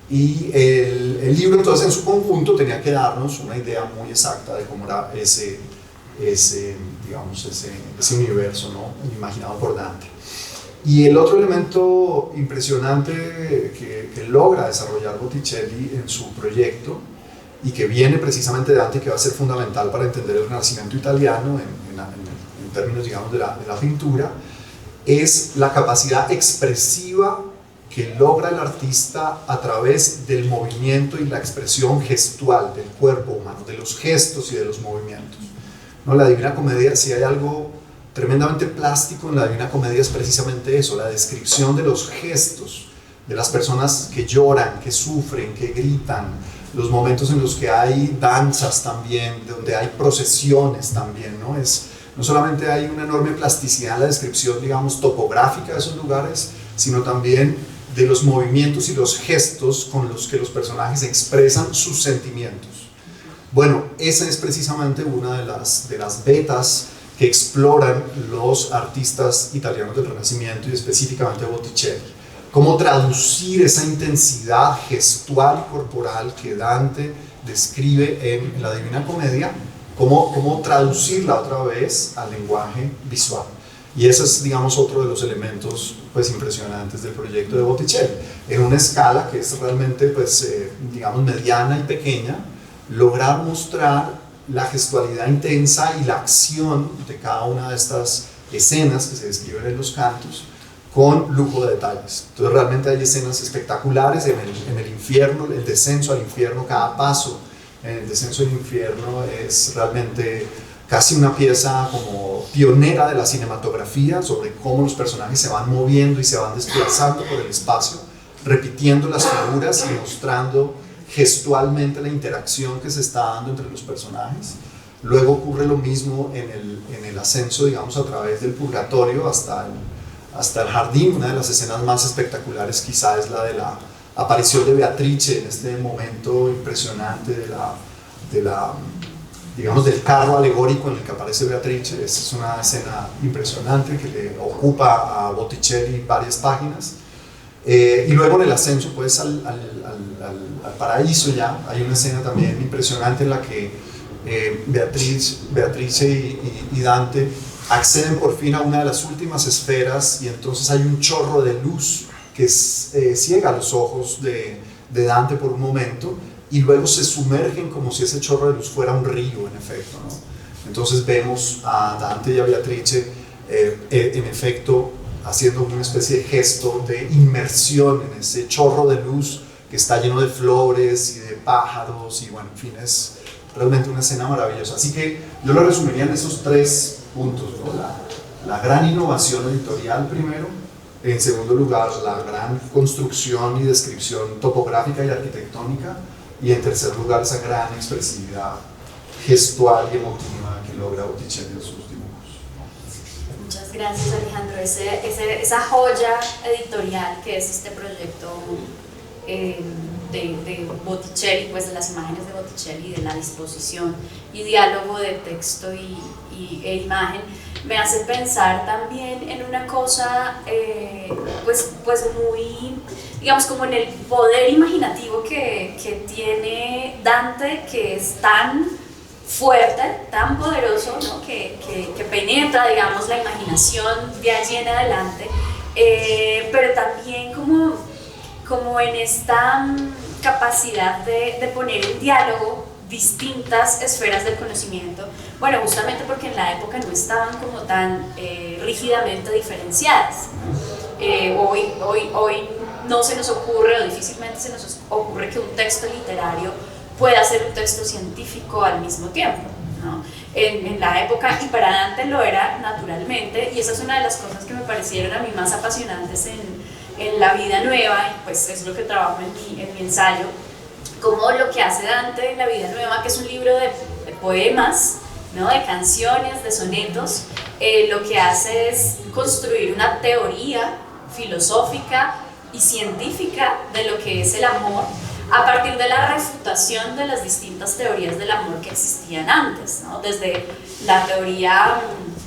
Y el libro entonces en su conjunto tenía que darnos una idea muy exacta de cómo era ese universo, ¿no? Imaginado por Dante. Y el otro elemento impresionante que logra desarrollar Botticelli en su proyecto, y que viene precisamente de Dante, que va a ser fundamental para entender el Renacimiento italiano en términos, digamos, de la pintura, es la capacidad expresiva que logra el artista a través del movimiento y la expresión gestual del cuerpo humano, de los gestos y de los movimientos, ¿no? La Divina Comedia, si hay algo tremendamente plástico en la Divina Comedia, es precisamente eso, la descripción de los gestos de las personas que lloran, que sufren, que gritan, los momentos en los que hay danzas también, donde hay procesiones también, ¿no? No solamente hay una enorme plasticidad en la descripción, digamos, topográfica de esos lugares, sino también de los movimientos y los gestos con los que los personajes expresan sus sentimientos. Bueno, esa es precisamente una de las vetas que exploran los artistas italianos del Renacimiento, y específicamente Botticelli. Cómo traducir esa intensidad gestual y corporal que Dante describe en la Divina Comedia, cómo traducirla otra vez al lenguaje visual. Y ese es, digamos, otro de los elementos pues impresionantes del proyecto de Botticelli. En una escala que es realmente, pues, digamos, mediana y pequeña, lograr mostrar la gestualidad intensa y la acción de cada una de estas escenas que se describen en los cantos, con lujo de detalles. Entonces realmente hay escenas espectaculares en el infierno, el descenso al infierno, cada paso en el descenso al infierno es realmente casi una pieza como pionera de la cinematografía, sobre cómo los personajes se van moviendo y se van desplazando por el espacio, repitiendo las figuras y mostrando gestualmente la interacción que se está dando entre los personajes. Luego ocurre lo mismo en el ascenso, digamos, a través del purgatorio hasta el jardín. Una de las escenas más espectaculares quizá es la de la aparición de Beatrice en este momento impresionante digamos, del carro alegórico en el que aparece Beatrice. Esa es una escena impresionante que le ocupa a Botticelli varias páginas. Y luego en el ascenso pues al paraíso ya hay una escena también impresionante en la que Beatrice y Dante acceden por fin a una de las últimas esferas, y entonces hay un chorro de luz que ciega los ojos de Dante por un momento, y luego se sumergen como si ese chorro de luz fuera un río, en efecto, ¿no? Entonces vemos a Dante y a Beatrice en efecto haciendo una especie de gesto de inmersión en ese chorro de luz que está lleno de flores y de pájaros y bueno, en fin, es realmente una escena maravillosa. Así que yo lo resumiría en esos 3 puntos, ¿no? La gran innovación editorial primero, en segundo lugar la gran construcción y descripción topográfica y arquitectónica, y en tercer lugar esa gran expresividad gestual y emotiva que logra Botticelli en sus dibujos. Muchas gracias, Alejandro. Esa joya editorial que es este proyecto de Botticelli, pues de las imágenes de Botticelli, de la disposición y diálogo de texto e imagen, me hace pensar también en una cosa pues muy, digamos, como en el poder imaginativo que tiene Dante, que es tan fuerte, tan poderoso, ¿no? que penetra, digamos, la imaginación de allí en adelante, pero también como en esta capacidad de poner en diálogo distintas esferas del conocimiento, bueno, justamente porque en la época no estaban como tan rígidamente diferenciadas. Hoy no se nos ocurre, o difícilmente se nos ocurre, que un texto literario pueda ser un texto científico al mismo tiempo, ¿no? En la época, y para Dante lo era naturalmente, y esa es una de las cosas que me parecieron a mí más apasionantes en La Vida Nueva, y pues es lo que trabajo en mi ensayo, como lo que hace Dante en La Vida Nueva, que es un libro de poemas, ¿no? De canciones, de sonetos, lo que hace es construir una teoría filosófica y científica de lo que es el amor, a partir de la refutación de las distintas teorías del amor que existían antes, ¿no? Desde la teoría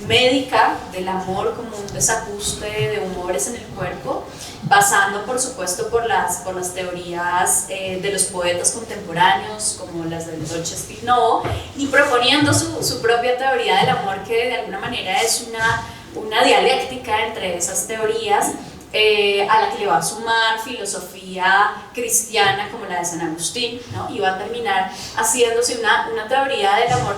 médica del amor como un desajuste de humores en el cuerpo, pasando por supuesto por las teorías de los poetas contemporáneos como las de Dolce Spinoza, y proponiendo su propia teoría del amor, que de alguna manera es una dialéctica entre esas teorías, a la que le va a sumar filosofía cristiana como la de San Agustín, ¿no? Y va a terminar haciéndose una teoría del amor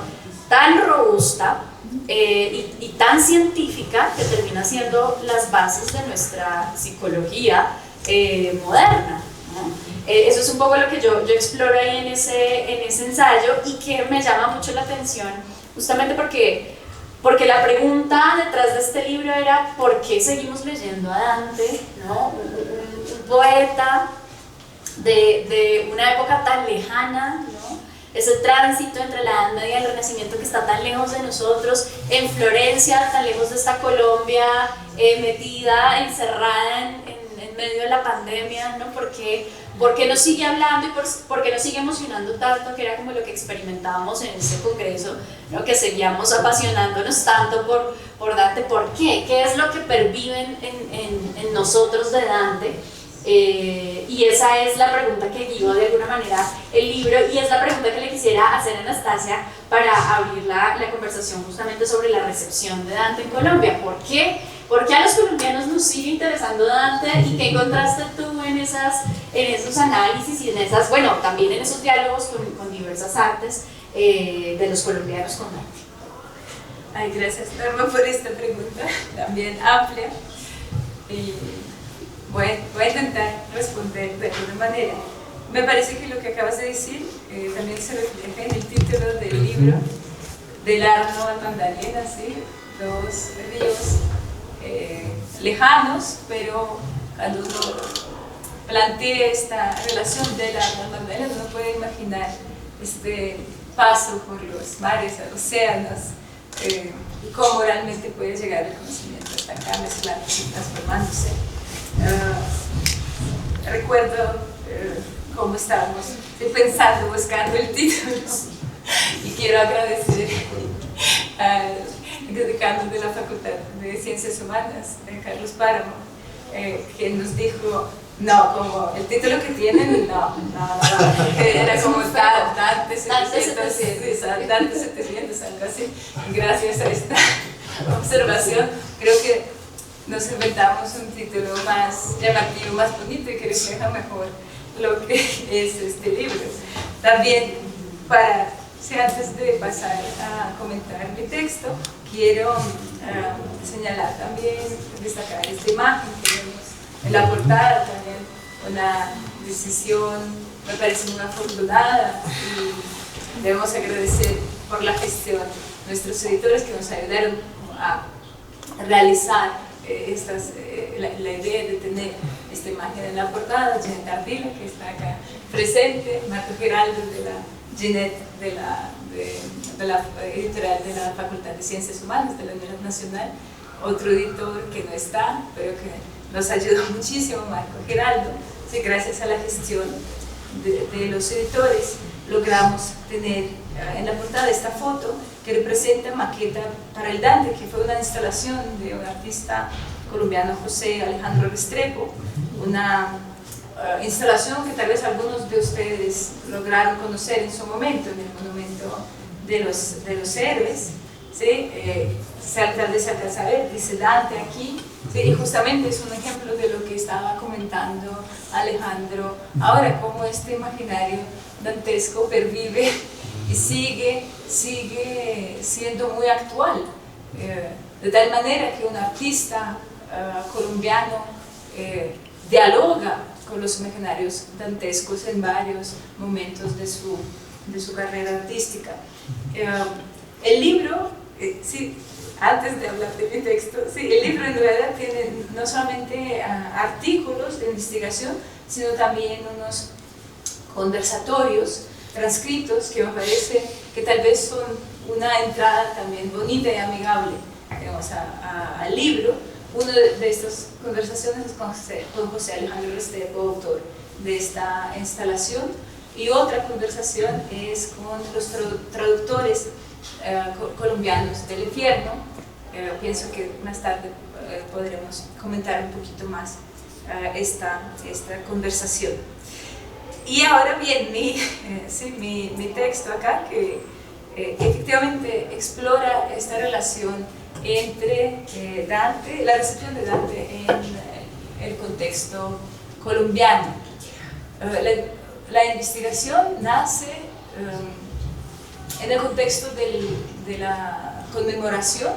tan robusta y tan científica, que termina siendo las bases de nuestra psicología moderna, ¿no? Eso es un poco lo que yo exploro ahí en ese ensayo, y que me llama mucho la atención justamente porque la pregunta detrás de este libro era ¿por qué seguimos leyendo a Dante, ¿no? Un poeta de una época tan lejana, ¿no? Ese tránsito entre la Edad Media y el Renacimiento que está tan lejos de nosotros, en Florencia, tan lejos de esta Colombia, metida, encerrada en medio de la pandemia, ¿no? ¿Por qué nos sigue hablando y por qué nos sigue emocionando tanto, que era como lo que experimentábamos en este congreso, ¿no? Que seguíamos apasionándonos tanto por Dante? ¿Por qué? ¿Qué es lo que pervive en nosotros de Dante? Y esa es la pregunta que guió de alguna manera el libro, y es la pregunta que le quisiera hacer a Anastasia para abrir la conversación justamente sobre la recepción de Dante en Colombia. ¿Por qué a los colombianos nos sigue interesando Dante, y qué encontraste tú en esos análisis y también en esos diálogos con diversas artes de los colombianos con Dante? Ay, gracias, Norma, por esta pregunta también amplia. Voy a intentar responder de alguna manera. Me parece que lo que acabas de decir también se refleja en el título del libro, Del Arno al Magdalena, ¿sí? Dos ríos lejanos, pero cuando uno plantea esta relación del Arno al Magdalena, uno puede imaginar este paso por los mares, océanos, y cómo realmente puede llegar el conocimiento hasta acá, mezclándose y transformándose. Recuerdo cómo estábamos pensando, buscando el título, y quiero agradecer al decano de la Facultad de Ciencias Humanas, Carlos Páramo, que nos dijo, no, como el título que tienen, no, era como Dante 700, algo así. Gracias a esta observación, creo que nos inventamos un título más llamativo, más bonito, y que refleja mejor lo que es este libro. También, antes de pasar a comentar mi texto, quiero señalar también, destacar esta imagen que vemos en la portada también, una decisión, me parece muy afortunada, y debemos agradecer por la gestión a nuestros editores que nos ayudaron a realizar la idea de tener esta imagen en la portada. Ginette Ardila, que está acá presente, Marco Giraldo de la Ginette de la editorial de la Facultad de Ciencias Humanas de la Universidad Nacional, otro editor que no está, pero que nos ayudó muchísimo, Marco Giraldo. Sí, gracias a la gestión de los editores logramos tener en la portada esta foto que representa Maqueta para el Dante, que fue una instalación de un artista colombiano, José Alejandro Restrepo, una instalación que tal vez algunos de ustedes lograron conocer en su momento en el Monumento de los Héroes, ¿sí? Tal vez se alcanza a ver, dice Dante aquí, ¿sí? Y justamente es un ejemplo de lo que estaba comentando Alejandro ahora, cómo este imaginario dantesco pervive y sigue siendo muy actual, de tal manera que un artista colombiano dialoga con los imaginarios dantescos en varios momentos de su carrera artística. El libro, sí, antes de hablar de mi texto, sí, el libro en realidad tiene no solamente artículos de investigación, sino también unos conversatorios transcritos que me parece que tal vez son una entrada también bonita y amigable, digamos, al libro. Una de estas conversaciones es con José Alejandro Restrepo, autor de esta instalación, y otra conversación es con los traductores colombianos del infierno. Pienso que más tarde podremos comentar un poquito más esta conversación. Y ahora bien, mi texto acá, que efectivamente explora esta relación entre Dante, la recepción de Dante en el contexto colombiano. La investigación nace en el contexto de la conmemoración.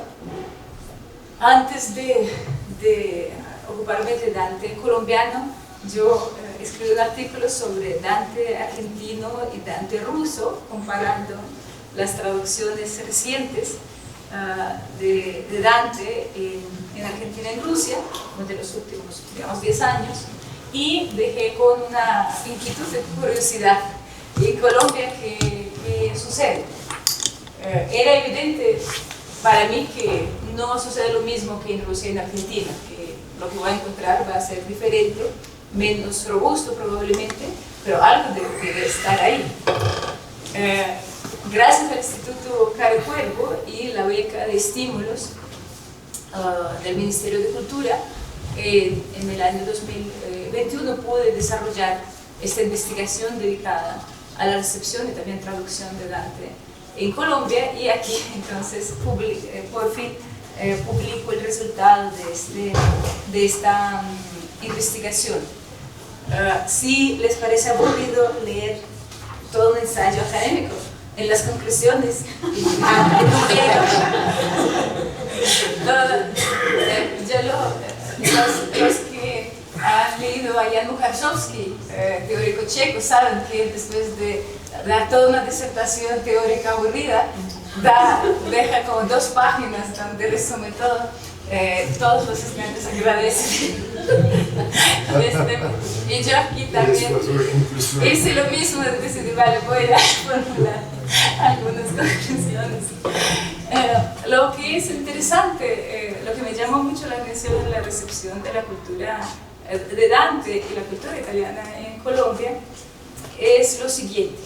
Antes de ocuparme de Dante colombiano, yo escribí un artículo sobre Dante argentino y Dante ruso, comparando las traducciones recientes de Dante en Argentina y en Rusia, de los últimos, digamos, 10 años, y dejé con una inquietud de curiosidad. ¿Y en Colombia qué sucede? Era evidente para mí que no sucede lo mismo que en Rusia y en Argentina, que lo que voy a encontrar va a ser diferente, menos robusto probablemente, pero algo debe estar ahí. Gracias al Instituto Caro Cuervo y la beca de estímulos del Ministerio de Cultura, en el año 2021 pude desarrollar esta investigación dedicada a la recepción y también traducción de Dante en Colombia, y aquí entonces por fin publico el resultado de esta investigación. Si les parece aburrido leer todo un ensayo académico, en las conclusiones los que han leído a Jan Mucharzowski, teórico checo, saben que después de dar toda una disertación teórica aburrida, deja como 2 páginas donde resume todo. Todos los estudiantes agradecen. Y yo aquí también hice lo mismo, decidí, vale, voy a formular algunas conclusiones. Lo que es interesante, lo que me llamó mucho la atención en la recepción de la cultura de Dante y la cultura italiana en Colombia es lo siguiente.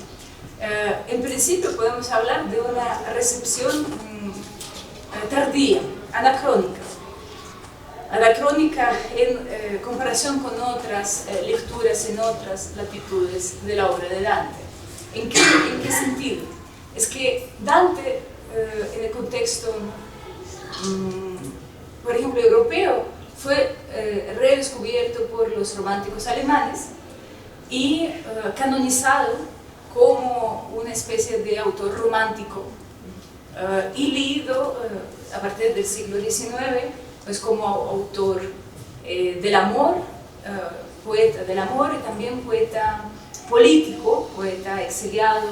En principio podemos hablar de una recepción tardía, anacrónica en comparación con otras lecturas en otras latitudes de la obra de Dante. ¿En qué sentido? Es que Dante, en el contexto, por ejemplo, europeo, fue redescubierto por los románticos alemanes y canonizado como una especie de autor romántico y leído a partir del siglo XIX, pues como autor del amor, poeta del amor y también poeta político, poeta exiliado,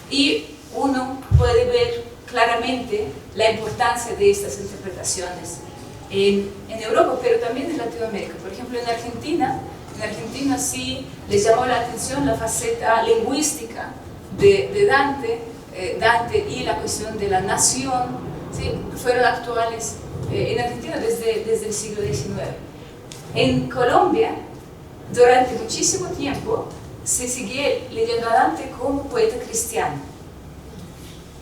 y uno puede ver claramente la importancia de estas interpretaciones en Europa, pero también en Latinoamérica. Por ejemplo, en Argentina sí les llamó la atención la faceta lingüística de Dante y la cuestión de la nación, ¿sí? Fueron actuales en Argentina desde el siglo XIX. En Colombia, durante muchísimo tiempo, se siguió leyendo a Dante como poeta cristiano,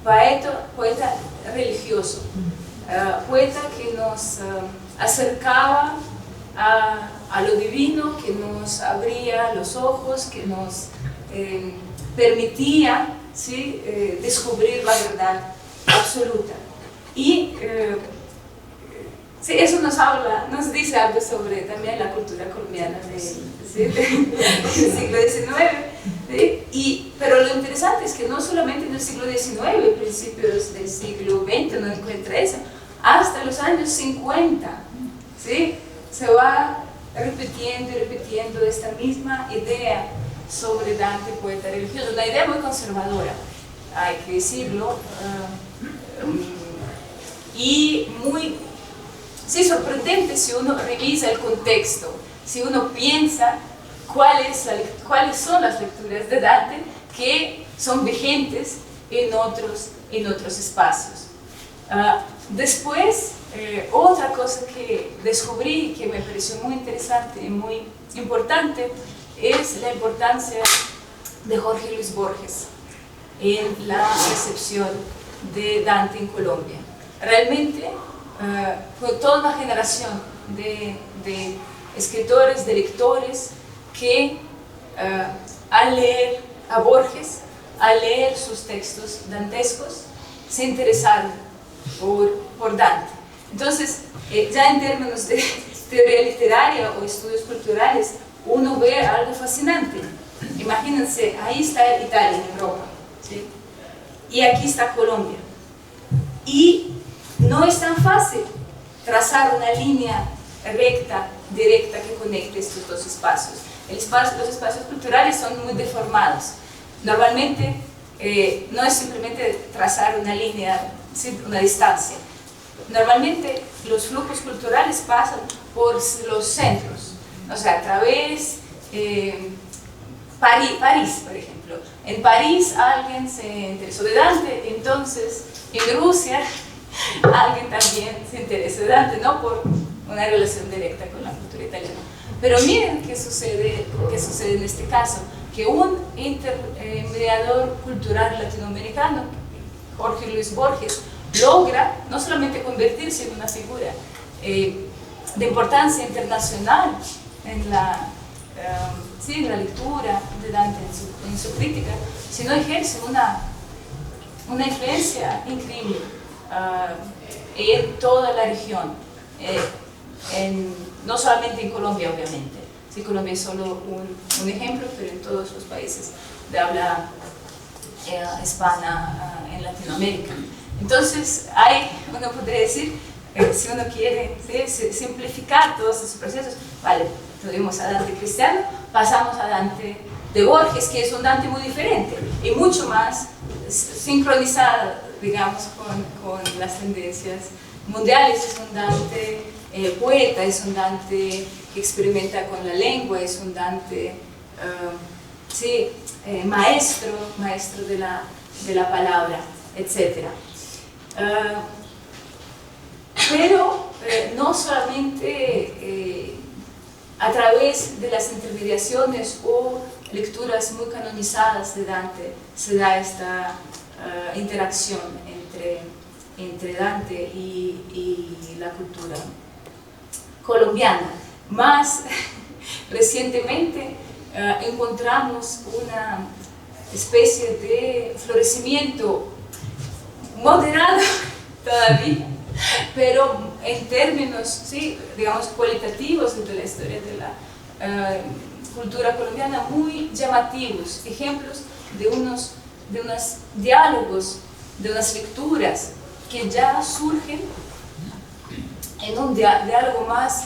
poeta religioso, poeta que nos acercaba a lo divino, que nos abría los ojos, que nos permitía, ¿sí? Descubrir la verdad absoluta. Y sí, eso nos dice algo sobre también la cultura colombiana del siglo XIX. ¿Sí? Pero lo interesante es que no solamente en el siglo XIX, principios del siglo XX, no encuentra eso, hasta los años 50, ¿sí? Se va repitiendo y repitiendo esta misma idea sobre Dante, poeta religioso, una idea muy conservadora, hay que decirlo, y muy sorprendente si uno revisa el contexto, si uno piensa cuáles son las lecturas de Dante que son vigentes en otros espacios. Después, otra cosa que descubrí que me pareció muy interesante y muy importante es la importancia de Jorge Luis Borges en la recepción de Dante en Colombia. Realmente fue toda una generación de escritores, de lectores que al leer a Borges, al leer sus textos dantescos, se interesaron por Dante. Entonces, ya en términos de teoría literaria o estudios culturales, uno ve algo fascinante. Imagínense, ahí está Italia en Europa, ¿sí? Y aquí está Colombia. Y no es tan fácil trazar una línea recta, directa, que conecte estos dos espacios. Los espacios culturales son muy deformados. Normalmente no es simplemente trazar una línea, una distancia. Normalmente los flujos culturales pasan por los centros, o sea, a través París, por ejemplo. En París alguien se interesó de Dante, entonces en Rusia alguien también se interesó de Dante, no por una relación directa con la cultura italiana. Pero miren qué sucede en este caso, que un intermediador cultural latinoamericano, Jorge Luis Borges, logra no solamente convertirse en una figura de importancia internacional en la lectura de Dante, en su crítica, sino ejerce una influencia increíble en toda la región, no solamente en Colombia, obviamente. Sí, Colombia es solo un ejemplo, pero en todos los países de habla hispana en Latinoamérica. Entonces, uno podría decir, si uno quiere simplificar todos esos procesos, vale, tuvimos a Dante cristiano, pasamos a Dante de Borges, que es un Dante muy diferente y mucho más sincronizado, digamos, con las tendencias mundiales. Es un Dante poeta, es un Dante que experimenta con la lengua, es un Dante maestro de la palabra, etc. Pero no solamente a través de las intermediaciones o lecturas muy canonizadas de Dante se da esta interacción entre Dante y la cultura colombiana. Más recientemente encontramos una especie de florecimiento moderado todavía, pero en términos, digamos, cualitativos de la historia de la cultura colombiana muy llamativos, ejemplos de unos diálogos de unas lecturas que ya surgen en un diálogo más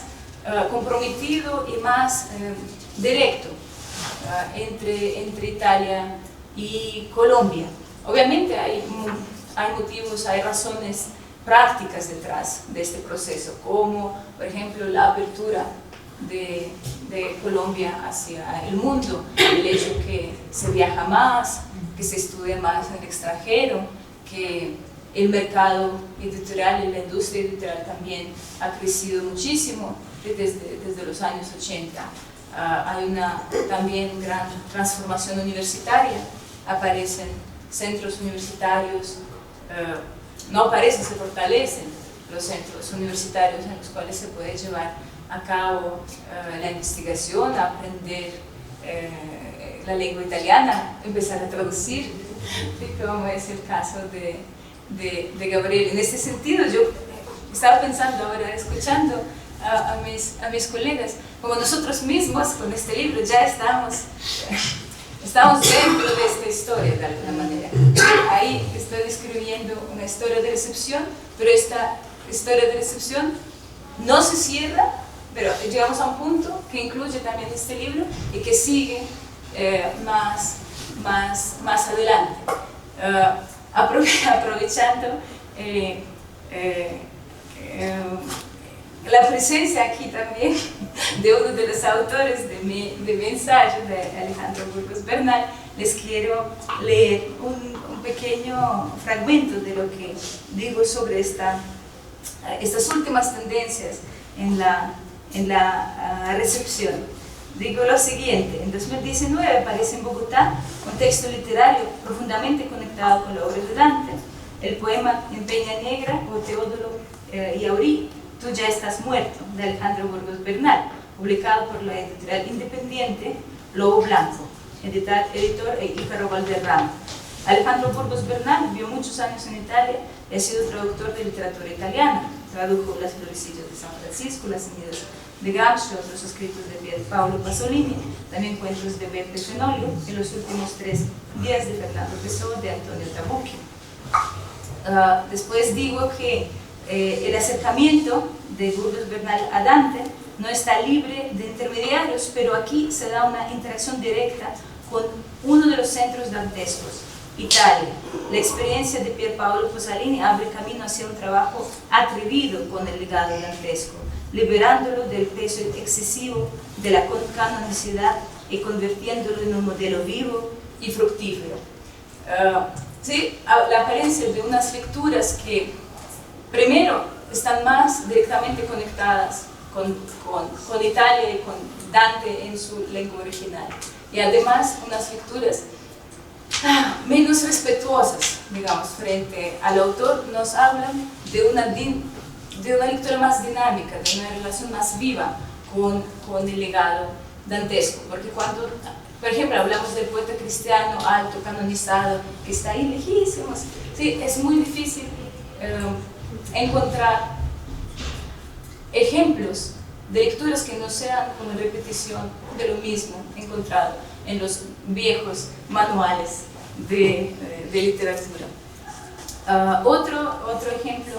comprometido y más directo entre Italia y Colombia. Obviamente hay motivos, hay razones prácticas detrás de este proceso, como por ejemplo la apertura de Colombia hacia el mundo, el hecho que se viaja más, que se estudia más en el extranjero, que el mercado editorial y la industria editorial también ha crecido muchísimo desde los años 80. Hay una también gran transformación universitaria, aparecen centros universitarios, no aparecen, se fortalecen los centros universitarios en los cuales se puede llevar a cabo la investigación, aprender la lengua italiana, empezar a traducir, como es el caso de Gabriel. En este sentido, yo estaba pensando ahora, escuchando a mis colegas, como nosotros mismos con este libro ya estamos dentro de esta historia de alguna manera. Ahí estoy describiendo una historia de recepción, pero esta historia de recepción no se cierra, pero llegamos a un punto que incluye también este libro y que sigue más adelante. Aprovechando la presencia aquí también de uno de los autores de mi ensayo, de Alejandro Burgos Bernal, les quiero leer un pequeño fragmento de lo que digo sobre estas últimas tendencias en la recepción. Digo lo siguiente: en 2019 aparece en Bogotá un texto literario profundamente conectado con la obra de Dante, el poema En Peña Negra o Teodoro y Aurí, Tú ya estás muerto, de Alejandro Burgos Bernal, publicado por la editorial independiente Lobo Blanco, editor Ícaro Valderrama. Alejandro Burgos Bernal vivió muchos años en Italia y ha sido traductor de literatura italiana. Tradujo Las florecillas de San Francisco, Las semillas de Gramsci, otros escritos de Pier Paolo Pasolini, también cuentos de Beppe Fenolio y los últimos 3 días de Fernando Pessoa, de Antonio Trabucchi. Después digo que el acercamiento de Burgos Bernal a Dante no está libre de intermediarios, pero aquí se da una interacción directa con uno de los centros dantescos, Italia. La experiencia de Pier Paolo Pasolini abre camino hacia un trabajo atrevido con el legado dantesco, liberándolo del peso excesivo de la canonicidad y convirtiéndolo en un modelo vivo y fructífero. Sí, la apariencia de unas lecturas que primero están más directamente conectadas con Italia y con Dante en su lengua original, y además unas lecturas menos respetuosas, digamos, frente al autor, nos hablan de una lectura más dinámica, de una relación más viva con el legado dantesco, porque cuando, por ejemplo, hablamos del poeta cristiano alto, canonizado, que está ahí lejísimos, sí, es muy difícil encontrar ejemplos de lecturas que no sean como repetición de lo mismo encontrado en los viejos manuales de literatura. Otro ejemplo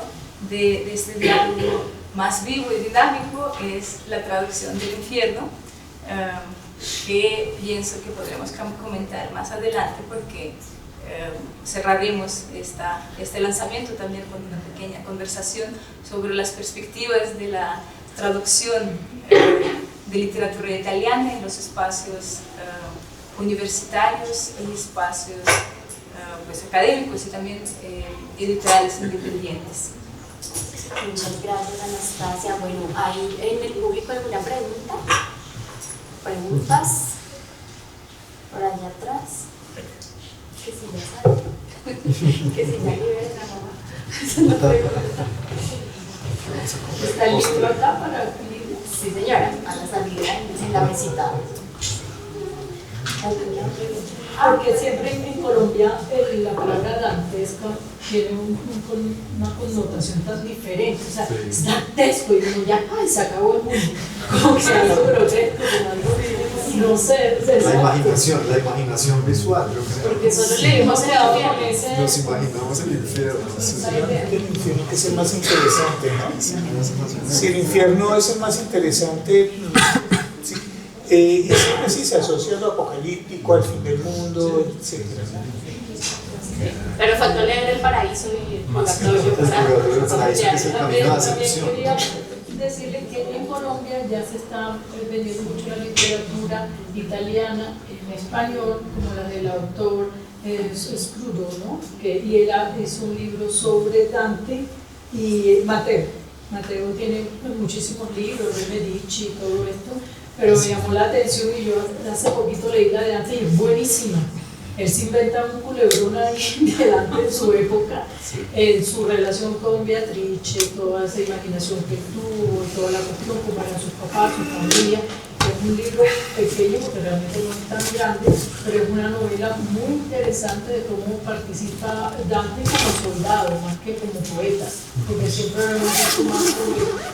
de este diálogo más vivo y dinámico es la traducción del infierno, que pienso que podremos comentar más adelante, porque cerraremos este lanzamiento también con una pequeña conversación sobre las perspectivas de la traducción de literatura italiana en los espacios universitarios y espacios pues, académicos y también editoriales independientes. Muchas gracias, Anastasia. Bueno, ¿hay en el público alguna pregunta? ¿Preguntas? Por allá atrás. Que si ya sale. Que si ya libera la mamá. Esa es la pregunta. ¿Está el libro acá para el libro? Sí, señora, a la salida en la mesita. Porque siempre en Colombia la palabra dantesca tiene una connotación tan diferente, o sea, es dantesco y uno ya, ay, se acabó el mundo, como que algo grotesco, como algo No sé, La imaginación visual, yo creo. Porque solo leemos el infierno. Nos imaginamos el infierno. El infierno que es el más interesante, ¿no? Si el infierno es el más interesante, sí, y siempre sí se asocia a lo apocalíptico, al fin del mundo, etc. Pero faltó leer el paraíso y el purgatorio. El purgatorio y el paraíso, que es el camino de la También ascensión. quería decirle que en Colombia ya se está vendiendo mucho la literatura italiana en español, como la del autor Scrudo, ¿no? Y él hizo un libro sobre Dante y Mateo. Mateo tiene muchísimos libros de Medici y todo esto, pero me llamó la atención y yo hace poquito leí la de Dante y es buenísima. Él se inventa un culebrón ahí delante de su época, en su relación con Beatrice, toda esa imaginación que tuvo, toda la cuestión, como eran sus papás, su familia. Es un libro pequeño porque realmente no es tan grande, pero es una novela muy interesante de cómo participa Dante como soldado, más que como poeta, porque siempre lo hemos visto más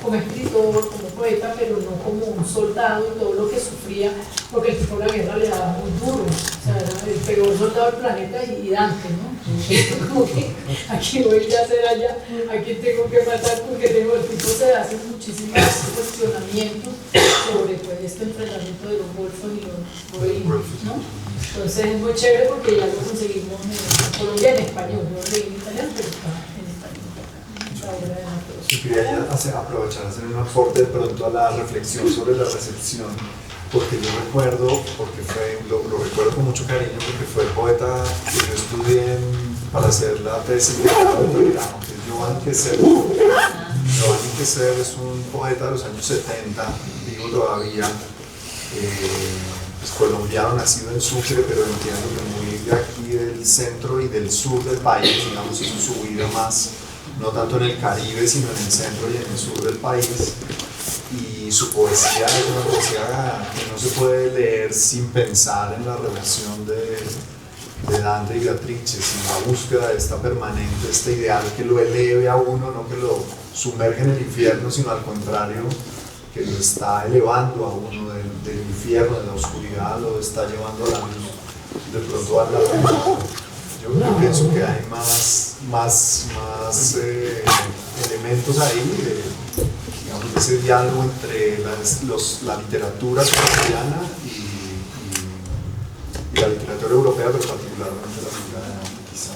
como escritor, como poeta, pero no como un soldado y todo lo que sufría, porque el tipo de la guerra le daba muy duro, o sea, era el peor soldado del planeta y Dante, ¿no? Como que aquí voy a hacer allá, aquí tengo que matar porque el tipo se hace muchísimos cuestionamientos sobre pues, este enfrentamiento de los Wolfos y los Boeing, ¿no? Entonces es muy chévere porque ya lo conseguimos en Colombia en español, no lo leí en italiano, pero está en español. La obra de Mateo. Yo quería aprovechar hacer un aporte de pronto a la reflexión sobre la recepción, porque yo recuerdo, lo recuerdo con mucho cariño, porque fue el poeta que yo estudié para hacer la tesis de grado de pregrado, que es Giovanni Queser. Giovanni Queser es un poeta de los años 70, vivo todavía, es colombiano, nacido en Sucre, pero entiendo que muy de aquí del centro y del sur del país, digamos, hizo su vida más, no tanto en el Caribe, sino en el centro y en el sur del país. Y su poesía es una poesía que no se puede leer sin pensar en la relación de Dante y Beatrice, sin la búsqueda de esta permanente, este ideal que lo eleve a uno, no que lo sumerge en el infierno, sino al contrario, que lo está elevando a uno del infierno, de la oscuridad, lo está llevando a la luz, de pronto a la luz. Yo pienso que hay más elementos ahí digamos, ese diálogo entre la literatura colombiana y la literatura europea, pero particularmente la figura de Dante, quizá.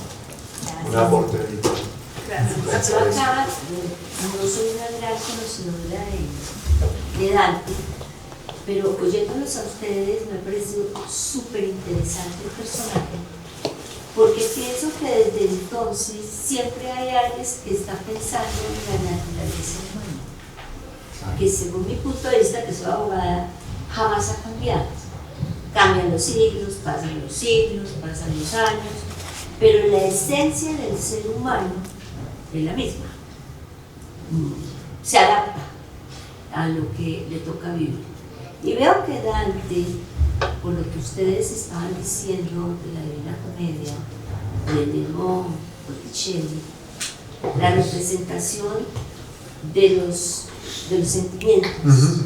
Un aporte de literatura. Gracias. Yo acá no soy una gran conocedora de Dante, pero oyéndolos a ustedes me ha parecido súper interesante el personaje, porque pienso que desde entonces siempre hay alguien que está pensando en la naturaleza humana, que según mi punto de vista, que soy abogada, jamás ha cambiado. Cambian los siglos, pasan los años, pero la esencia del ser humano es la misma. Se adapta a lo que le toca vivir. Y veo que Dante, por lo que ustedes estaban diciendo de la Divina Comedia, de León, Botticelli, la representación de los sentimientos,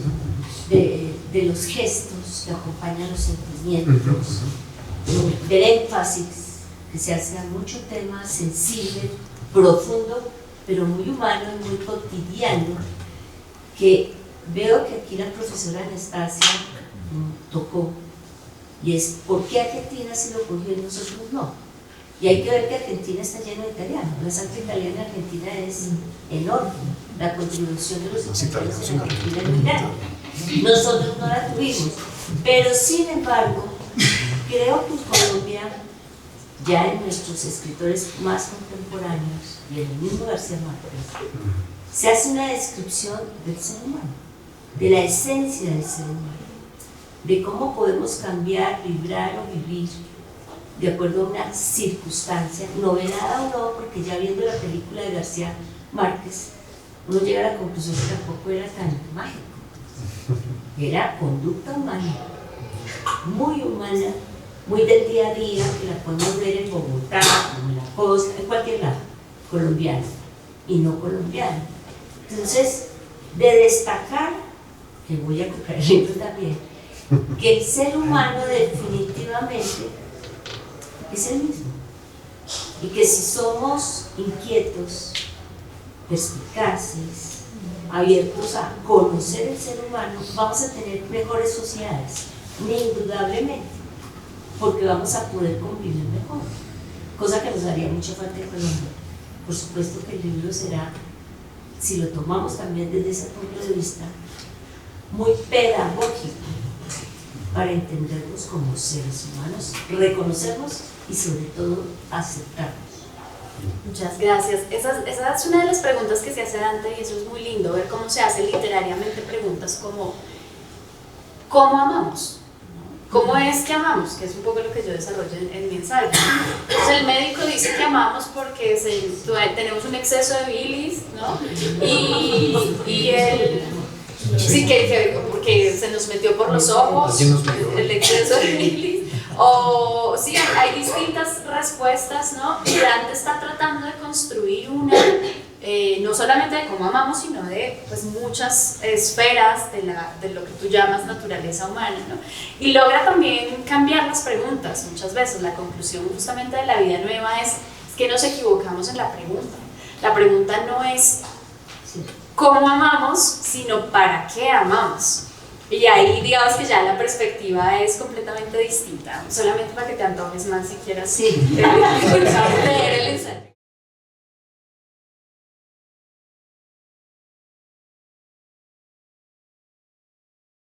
de los gestos que acompañan los sentimientos, del énfasis que se hace a mucho tema sensible, profundo, pero muy humano y muy cotidiano, que veo que aquí la profesora Anastasia tocó, y es ¿por qué Argentina se lo cogió y nosotros no? Y hay que ver que Argentina está llena de italianos, la sangre italiana en Argentina es enorme, la contribución de los italianos en Argentina es muy grande. Nosotros no la tuvimos, pero sin embargo, creo que en Colombia, ya en nuestros escritores más contemporáneos, y en el mismo García Márquez, se hace una descripción del ser humano, de la esencia del ser humano, de cómo podemos cambiar, vibrar o vivir de acuerdo a una circunstancia, novelada o no, porque ya viendo la película de García Márquez, uno llega a la conclusión que tampoco era tan mágico. Era conducta humana, muy humana, muy del día a día, que la podemos ver en Bogotá, en la costa, en cualquier lado, colombiana y no colombiana. Entonces, de destacar, que voy a coger el libro también, que el ser humano definitivamente es el mismo. Y que si somos inquietos, perspicaces, abiertos a conocer el ser humano, vamos a tener mejores sociedades, indudablemente, porque vamos a poder convivir mejor, cosa que nos haría mucha falta en Colombia. Por supuesto que el libro será, si lo tomamos también desde ese punto de vista, muy pedagógico para entendernos como seres humanos, reconocernos y sobre todo aceptarnos. Muchas gracias. Esa es una de las preguntas que se hace Dante y eso es muy lindo, ver cómo se hacen literariamente preguntas como ¿cómo amamos? ¿Cómo es que amamos? Que es un poco lo que yo desarrollo en mi ensayo. Entonces el médico dice que amamos porque tenemos un exceso de bilis, ¿no? Y él... Sí, porque se nos metió por los ojos el exceso de bilis. O sí, hay distintas respuestas, ¿no? Y Dante está tratando de construir una, no solamente de cómo amamos, sino de pues, muchas esferas de lo que tú llamas naturaleza humana, ¿no? Y logra también cambiar las preguntas muchas veces. La conclusión justamente de la vida nueva es que nos equivocamos en la pregunta. La pregunta no es cómo amamos, sino para qué amamos. Y ahí digamos que ya la perspectiva es completamente distinta, solamente para que te antojes más si quieras leer el ensayo.